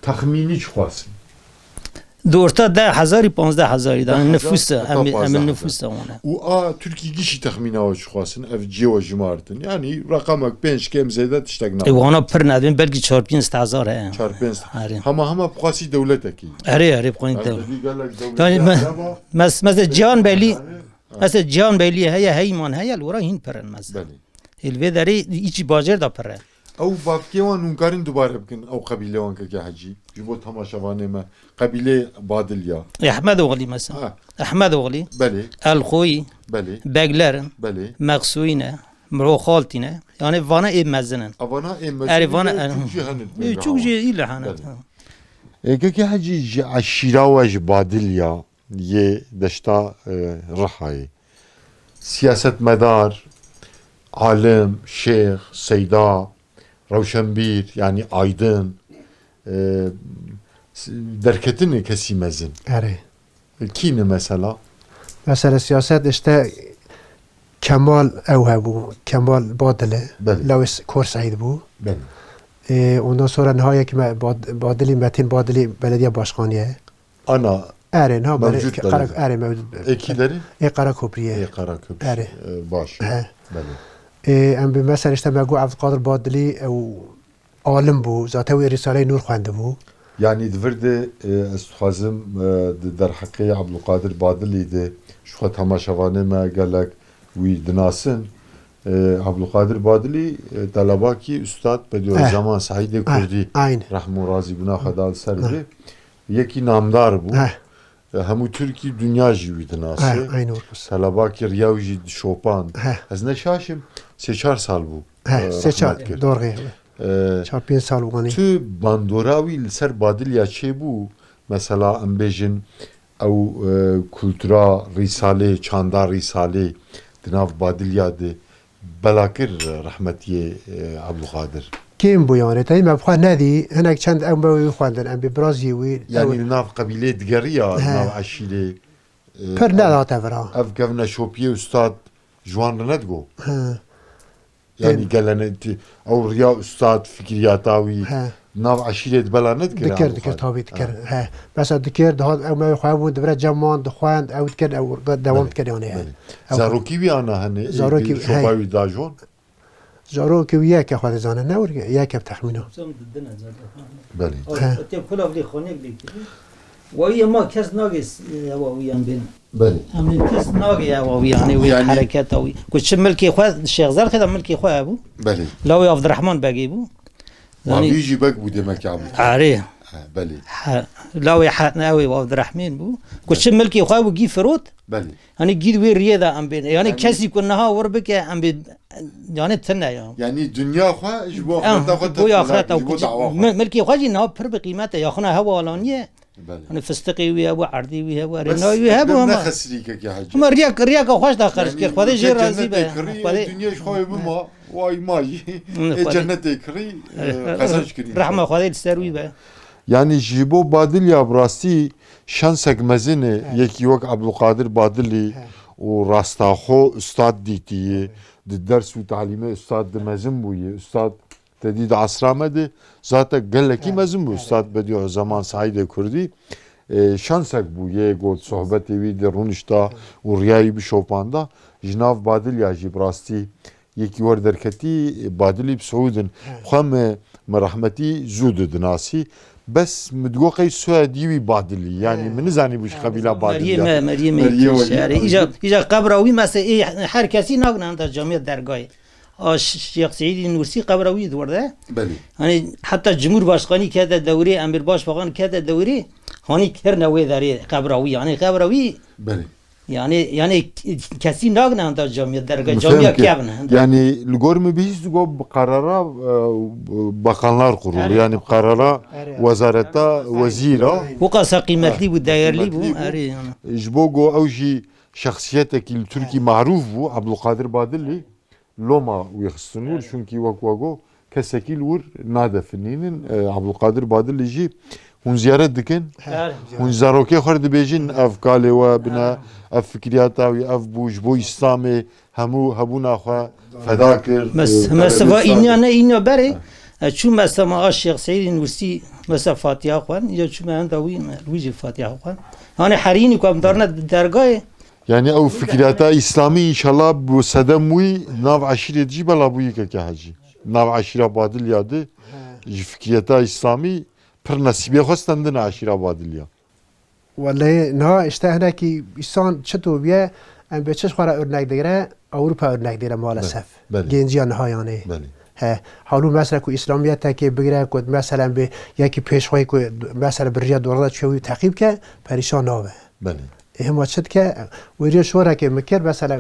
A: تخمینی چخواستیم
C: دورتا 10,000 15,000 دا نفوس ام نفوس اونه
A: و ترکی گیشی تخمینه ها چخواستن اف جیو جمارتن یعنی رقمک 5 کم زیده تشتگنا
C: وانا پر ندیم بلکه 4-5,000 هه
A: 4-5 همه بخواسی دولتکی
C: اره بخوین دولت مثلا جان بلی مثلا جان بلی هیمان هی الورا هین پرن مثلا الوی داری ایچی باجر دا پره
A: او باقی وان اونکارین دوباره بکن او قبیله وان که حجی جبو تماشاوانه ما قبیله بادلیا
C: احمد اوغلی مثلا احمد اوغلی
A: بله
C: الخوی
A: بله
C: باقلر
A: بله
C: مقصوینه مرو خالتینه یعنی وانا ای مزنن
A: Avana emmesi.
C: اری وانا çok iyi hanet
A: Ege hacı aşira ve badilya ye deşta rahayı. Siyasetmedar, alim, şeyh, seyda, ravşenbir yani aydın derketini kesimezin.
B: اره
A: Kini mesela?
B: مثلا سیاست اشته کمال او هبو کمال بادله
A: بله.
B: لویس کور سعید بو
A: Ben.
B: اونdan sonra nihayet ki بادلی متین بادلی belediye başkanıye
A: Ana
B: اره نه
A: Mevcut
B: برای قرار
A: belediye.
B: اره موجود
A: ekileri
B: ای قرار کوپریه
A: Karaköprü
B: Evet.
A: baş.
B: اه
A: Beli.
B: ام به مثلا اشته مگو عبدالقادر بادلی او عالم بو ذاته و رساله نور خوانده بو
A: Yani divirde estxwazim derheqê Abdulkadir Badilî de şu xwe temaşevanê me gelek wî dinasin. Abdulkadir Badilî telebakî Üstad Bediüzzaman Saîdê Kurdî
B: aynı
A: Rahmu razî bina xwe da li ser bê yekî namdar bû.
B: اه
A: Hemû Tirkî dünya jî wî dinasî.
B: اه aynı orkus
A: Telebakî Riyaw jî şopand.
B: اه
A: Ez neşaşim 3-4 sal bû.
B: اه سه چهار
A: rahmet kir.
B: دورغه چهار 5 سال بگانی
A: Tu bandora wî li ser badilya çêbû mesela em bêjin ew kultura Rîsalê çanda Rîsalê di nav badilya de belakir rahmetiyê Abdulkadir.
B: کیم بو یعنی تا ما بخوا ندی هناك چند ام بو خواندن ام به برازی وی
A: Yani li nav qebîlê digeriya li
B: He.
A: nav eşîlê
B: پر ندا تفرا
A: ev kevne şopiyê Üstad ji wan re nedgo.
B: ها
A: Yani gelene ew riya Üstad fikriyata wî
B: ها
A: nav eşîlê di bela nedkir.
B: دکر دکر تابی دکر ها مثلا دکر ده او ما خوا بود دبر جمان دخواند او دکر او دوام دکر یعنی
A: Zarokî wî ana hani
B: Zarokî,
A: şopa
B: hey.
A: wî dajon.
B: زارو که ویا که خود زانه نور یا که تخمینو
A: Belê.
C: Te kulavli xonek dikiri وی ما کس ناگیس وی ام بین
A: Belê.
C: ام کس ناگی وی یعنی وی
A: یعنی-
C: حرکت وی کچ ملکی خو شیخ زر خدا ملکی خو ابو
A: Belê.
C: لاوی عبدالرحمن بگی bû
A: Mavî
C: yani
A: jî bek bû demek ki Abdul.
C: عاری
A: Belê.
C: لاوی حناوی و عبدالرحمن bû کچ ملکی خو بو گی فرود
A: Belê.
C: hani gid wê riye da em bên yani kesî ku niha wir bike em bê yani tune ya
A: Yani dünya xwe ji bo axireta xwe
C: بۆ آخرەت
A: ji bo dawa xwe.
C: ملکی خو جی niha pir bi qîmete yaxına hewalaniye
A: Belê.
C: hani fıstıqî wî hebû erdî wî hebû
A: Bes
C: rênavî wî hebû
A: ne
C: ama
A: xesirîkekê hecî.
C: ama riyaka xweş da xerc kir xwedê jê razî be xwedê
A: Dünya ji xwe bima vay mayî.
C: Xwedê-
A: Cennetê kirî qezenç kirî.
C: rehma xwedê li ser wî be
A: Yani ji bo Badilya rastî şansek mezinê yekî wek Abdulkadir Badilî û rastaxo Üstad dîtiye di ders û talîmê Üstad di mezin bûye. Üstad tedî di asra me de zaten gelekî mezin bû Üstad Bediüzzaman Saîdê Kurdî. Şansek bûye got sohbetê wî di rûnişta û riyayî bişopanda ji nav Badilya jî bi rastî yekî wer derketî Badilî bi Siûdin xwe me rahmetî zû didinasî bes min digoqey Suedî wî Badilî yani min nizanî bu ji qebîla Badilya.
C: Meryem'e
A: Meryem wî.
C: yani îca qebra wî mesela her kesî nagin da camiye dergahê Şeyh Seîdî Nursi qebra wî dwerde
A: Belê.
C: hani hatta Cumhurbaşkanı kede devrê Emir Başbakan kede devrê hani kirne wê derê qebra wî yani qebra wî
A: Belê.
C: yani kesî nagin da camiye dergah camiye kevne
A: Yani li gor me bihîst digo bi qarara bakanlar kurulu yani bi qarara wezareta wezîra
C: وقاسا قيمتلي ودايرلي بو
A: قيمتلي بو.
C: اري يعني
A: ji bo go ew jî şexsiyetekî li Tirkî marûf bû Abdulkadir Badilî loma wî xistin wir çünkü wek wago kesekî li wir nadefinînin Abdulkadir Badilî jî hûn ziyaret dikin hûn zarokê xwe dibêjin ev kalê we bine ev fikriyata wî ev bû ji bo İslamê hemû hebûna xwe feda kir
C: مثلا اینا نه اینا بره چون مثلا الشيخ سعيد نورسي مثلا فاتحه خوان یا چون من دوی روی فاتحه خوان hani حرینی کوم دارن درگاه
A: Yani ew fikriyata İslamî inşallah bu sedem wî nav eşîrê jî bela bûyî keke hecî. Nav eşîra Badilya de ji fikriyata İslamî pir nesîbê xwe stendin eşîra Badilya.
B: والله نه اشته هناك insan çto biye ام به چش خورا örnek digere Avrupa örnek digere maalesef
A: Bəli.
B: genciyan ha yani
A: Belê.
B: he halu mesela ku İslamiyet ki bigire ku mesela bir yaki peşvay ku mesela bir riya dorada çevi takip ke perişan ave
A: Belê.
B: هم وقت که ویری شوره که مکر مثلا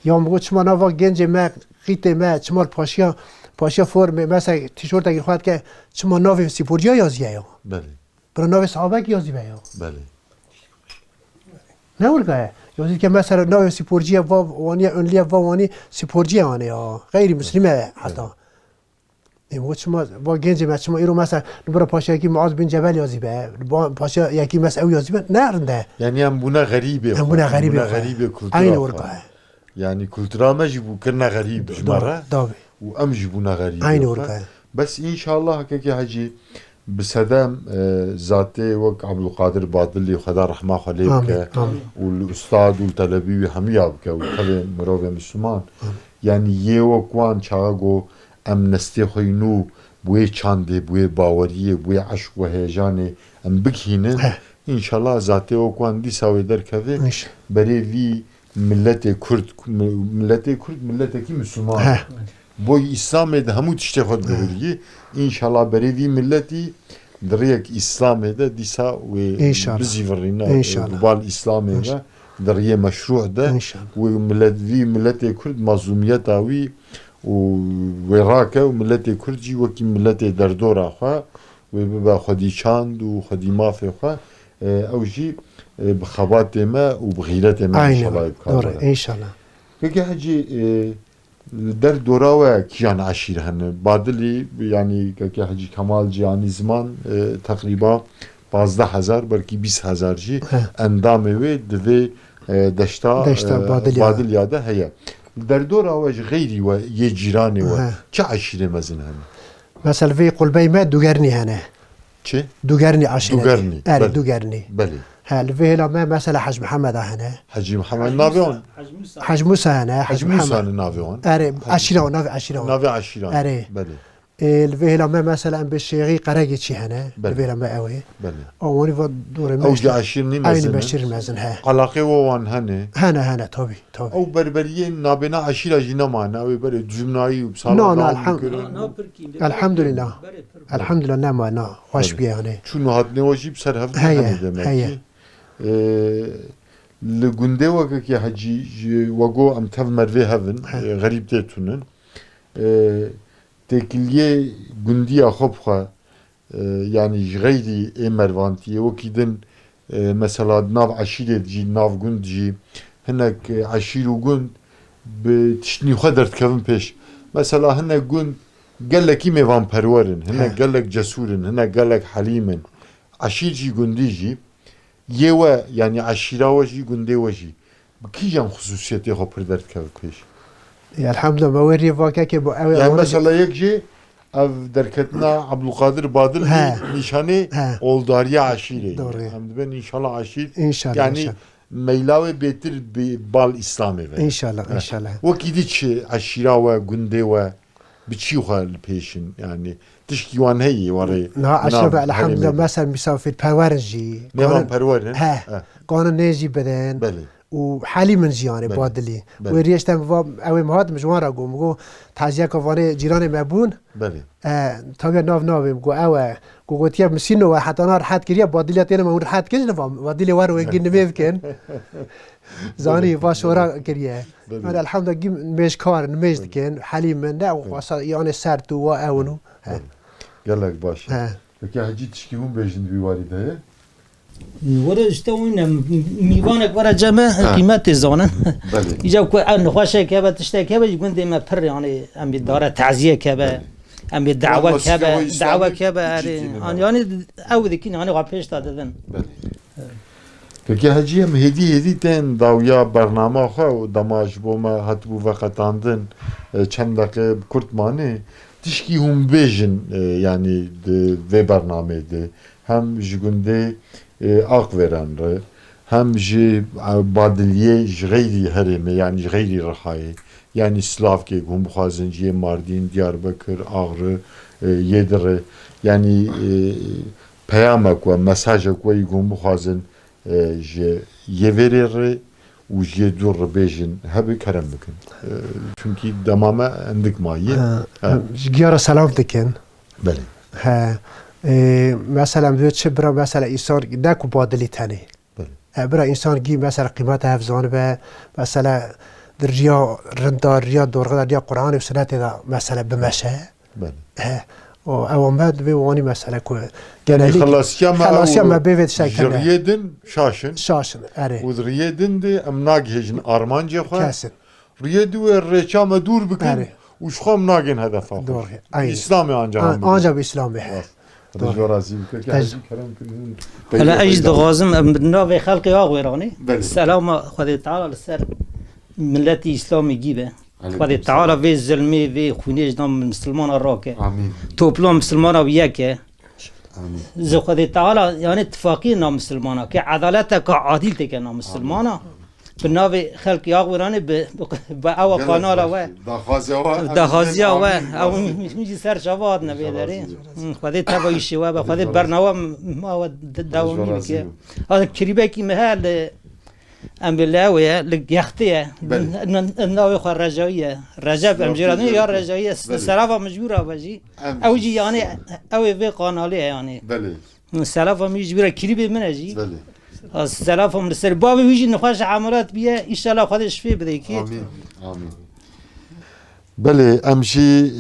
B: یا موقع چما نوا گنج ما خیته ما چمار پاشیا فرم مثلا تیشورت اگه خواهد که چما ناو سیپورجیا یازیه یا
A: بله
B: برای ناو صحابه یازی بیا
A: بله
B: نه ورگاه یازی که مثلا ناو سیپورجیا و وانی اونلیا و وانی سیپورجیا آنه یا غیر مسلمه حتی این چما با گنج ما چما ایرو مثلا برای پاشیا کی معاذ بن جبل یازی بیا پاشیا یکی مثلا او یازی بیا نه رنده
A: یعنی هم بونه غریبه
B: هم بونه غریبه
A: این ورگاه يعني كولترا ما جيبو كنا غريب مرة
B: دابي
A: وام جيبونا غريب
B: عيني ورقة
A: بس ان شاء الله هكاكي حجي بسدام ذاتي وك عبد القادر باطلي وخدا رحمه خليبك والاستاذ والتلبي حميابك وخلي مروبه مسلمان يعني يو كوان شاغو ام نستخينو بوي چاندي بوي باوريه بوي عشق وهيجاني ام بكينن ان شاء الله ذاتي وكوان دي ساوي دركفي بري في ملت کرد کی مسلمان بوی اسلام ده همو تشته خود بگیری انشالله برای وی ملتی دریک اسلام ده دیسا و بزیورینا بال اسلام ده دریه مشروع ده و ملت کرد مظلومیت آوی و راکه و ملت کرد جی وکی ملت دردور آخوا و با خودی چاند و خودی مافی خوا اوجی بخوات ما وبغيرات ما ان شاء الله
B: دورة ان شاء الله
A: كي حاجي در دوراوه كيان عشير هن بادلي يعني كي حاجي كمال جاني زمان تقريبا 15000 بلكي 20000 جي اندامي وي دوي دشتا بادل ياده هي در دوراوه غيري و يجيراني و كي عشير مزن هن
B: مثلا في قلبي ما دوغرني هنا
A: چه؟
B: دوغرني عشير
A: دوغرني
B: دوغرني
A: بله
B: هل في هنا مثلا حج محمد هنا
A: حج محمد نافيون
B: حج موسى هنا
A: حج موسى نافيون
B: اري عشيرة نافي عشيرة
A: نافي عشيرة
B: اري
A: بله
B: الفي هنا مثلا بالشيغي قراجي شي هنا الفي هنا قوي
A: بله
B: او وني دور
A: او جا عشيرني
B: مزن اين بشير مزن ها
A: علاقه وان
B: هنا توبي
A: او بربريين نابنا عشيرة جينا معنا او بر جمناي وبصالة
B: لا الحمد لله الحمد لله ما خوش بيه هنا
A: شنو هاد نواجي بسر هفت هي لگنده وقت که حجی وگو ام تف مروه هفن غریب تیتونن تکلیه گندی خوب خواه yani غیری مروانتیه وکی دن مثلا ناو عشیره جی ناو گند جی هنک عشیر و گند به تشنی خواه درد کفن پیش مثلا هنک گند گلکی میوان پرورن هنک گلک جسورن هنک گلک حلیمن عشیر جی گندی جی يوا يعني عشيرة وجي قندي وجي كي جام خصوصياتي خو بردرت كيش
B: يا الحمد لله بوري فاكا كي
A: يعني مثلا يكجي اف دركتنا عبد القادر بادل نشاني اولداريا عشيرة الحمد لله ان شاء الله عشير
B: ان شاء الله
A: يعني ميلاوي بيتر ببال اسلامي
B: ان شاء الله ان شاء الله
A: وكيديش عشيرة وقندي و بتشيوها البيشن يعني تشكيوان هي وري
B: لا أشرب الحمد لله مثلا بيساوي في البرورجي
A: نعم برورن
B: قانون نيجي بدن
A: بلي
B: وحالي من جياني بادلي وريش تام أوي مهاد مجوان راقو مقو تعزيه كفاني جيراني مبون
A: بلي
B: تابع ناف مقو أوي قو تياب مسينو حتى نار حد كريا بادلي تينا مقو حد كيش نفهم بادلي وارو يجين نميفكن زاني باشورا كريا أنا الحمد لله جيم مش كار نمش كن حالي من ده وخاصة يعني سرتو وأونو
A: قال لك باش لكن حجي تشكيهم بيجن بوالده
C: ورا استوينا ميوانك ورا جمع قيمة الزانن يجوا كو نخوشه كبا تشتكي كبا يقول ديما بر يعني ام بداره تعزيه كبا ام بدعوه كبا يعني او ذيكين يعني غابيش دادن
A: لكن حجي هم هدي تن داويا برنامه خو دماج بوما هتبو وقتاندن چند دقيقه كرتماني تشكي هم بيجن يعني في برنامه ده هم جگنده آق ورن ره هم جي بادلیه غیری هرمه يعني غیری رخای يعني سلاف که هم بخوازن جي ماردین دیاربکر آغرı yedire يعني پیامک و مساجک و هم بخوازن جي يverir وجي دور بيجن هبي كرم بكن çünkü damama عندك مايي
B: جيارة سلام دكن
A: بله
B: ها مثلا بيوت شبرا مثلا إنسان ناكو بادلي تاني
A: بله
B: برا إنسان جي مثلا قيمتها هفزان به مثلا دریا رندار ریا دورغدا ریا قرآن و سنت دا مسئله بمشه
A: بله
B: او بعد به وانی مسئله کو
A: خلاصیا
B: ما بيفيد شكل
A: جريدن شاشن
B: شاشن اري
A: وذريدن دي امناج هجن ارمانجي خو
B: كاسن
A: ريدو الريشام دور بكن
B: اري
A: وش خو مناجن هدفه
B: دور
A: اسلامي
B: انجا باسلامي
A: رجل رازيم
C: هلا اجد غازم بنوع خلق اغويراني
A: بله.
C: السلام خدي تعالى للسر ملتي اسلامي جيبه خدي تعالى في الظلمي في خونيج نام مسلمان راكه
A: امين
C: توبلو مسلمان وياكه
A: امين
C: زو خدي تعالى يعني اتفاقي نام مسلمانا كعدالتك كعادلتك نام مسلمانا بنوع خلق اغويراني باو قناه و دخازیا و او میگی سر جواد نبیداری خودی تبایی شوا به خودی برنامه ما داومی میکنه هذا کریبه کی محل ام بالله لقيختيه النوي خو الرجويه رجب امجراني يا رجويه سلافه مجبوره بجي او جي يعني او في قنالي يعني
A: بله
C: سلافه مجبوره كريبه من اجي
A: بله
C: السلافه من السر باب ويجي نخش عملات بيه ان شاء الله خودش في بديكي
A: امين امين بله امشی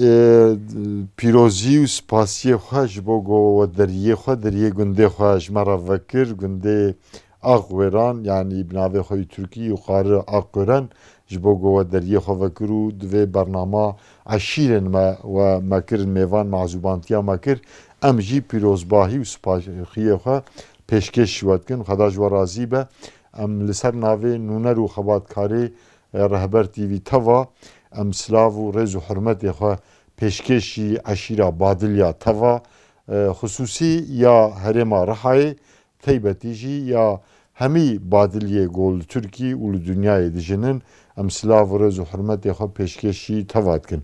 A: پیروزی و سپاسی خوش با گو دریه خو دریه گنده خوش مرا وکر گنده آقویران یعنی بنابه خوی ترکی و قاره آقویران جبو گو دریه خو وکرو دوی برنامه عشیرن ما و مکرن میوان معزوبانتیا مکر امجی پیروزباهی و سپاسی خو پیشکش شود کن خدا جوا راضی به ام لسر ناوه نونر و خباتکاری رهبر تیوی توا ام سلاو و رز و حرمت خو پیشکشی عشیره بادلیا توا خصوصی یا هرما رحای تیبتیجی یا همی بادلیه گول ترکی و دنیای دیجنن ام سلاو و رز و حرمت خو پیشکشی تواد کن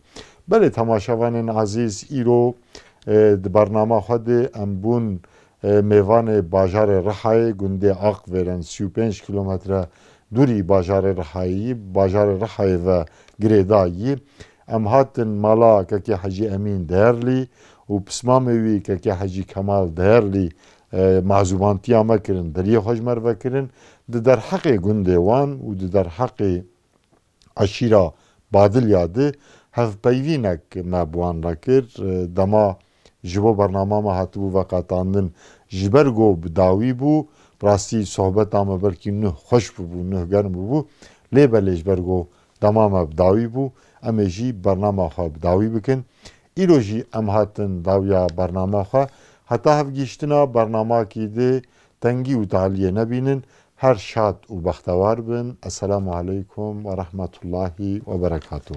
A: بله تماشاوان عزیز ایرو برنامه خود ام بون میوان باجار رحای گنده آق ورن 35 کیلومتر دوری باجار رحایی باجار رحای و گریدایی ام هاتن مالا که حجی امین دهرلی و پسماموی که حجی کمال دهرلی معزوبانتی آمه کرن دریه خوش مروه کرن در حق گنده وان و در حق عشیره بادل یاده هف پیوینک ما بوان را کر دما جبو برنامه ما هاتبو و قطاندن جبرگو بداوی بو راستی صحبت آمه برکی نه خوش بو نه گرم بو لیبه جبرگو دما بداوی بو اما جی برنامه خواه بداوی بکن ایرو جی ام هاتن داویا برنامه خواه حتی هف گیشتنا برنامه کی ده تنگی و تعالیه نبینن هر شاد و بختوار بن السلام علیکم و رحمت الله و برکاته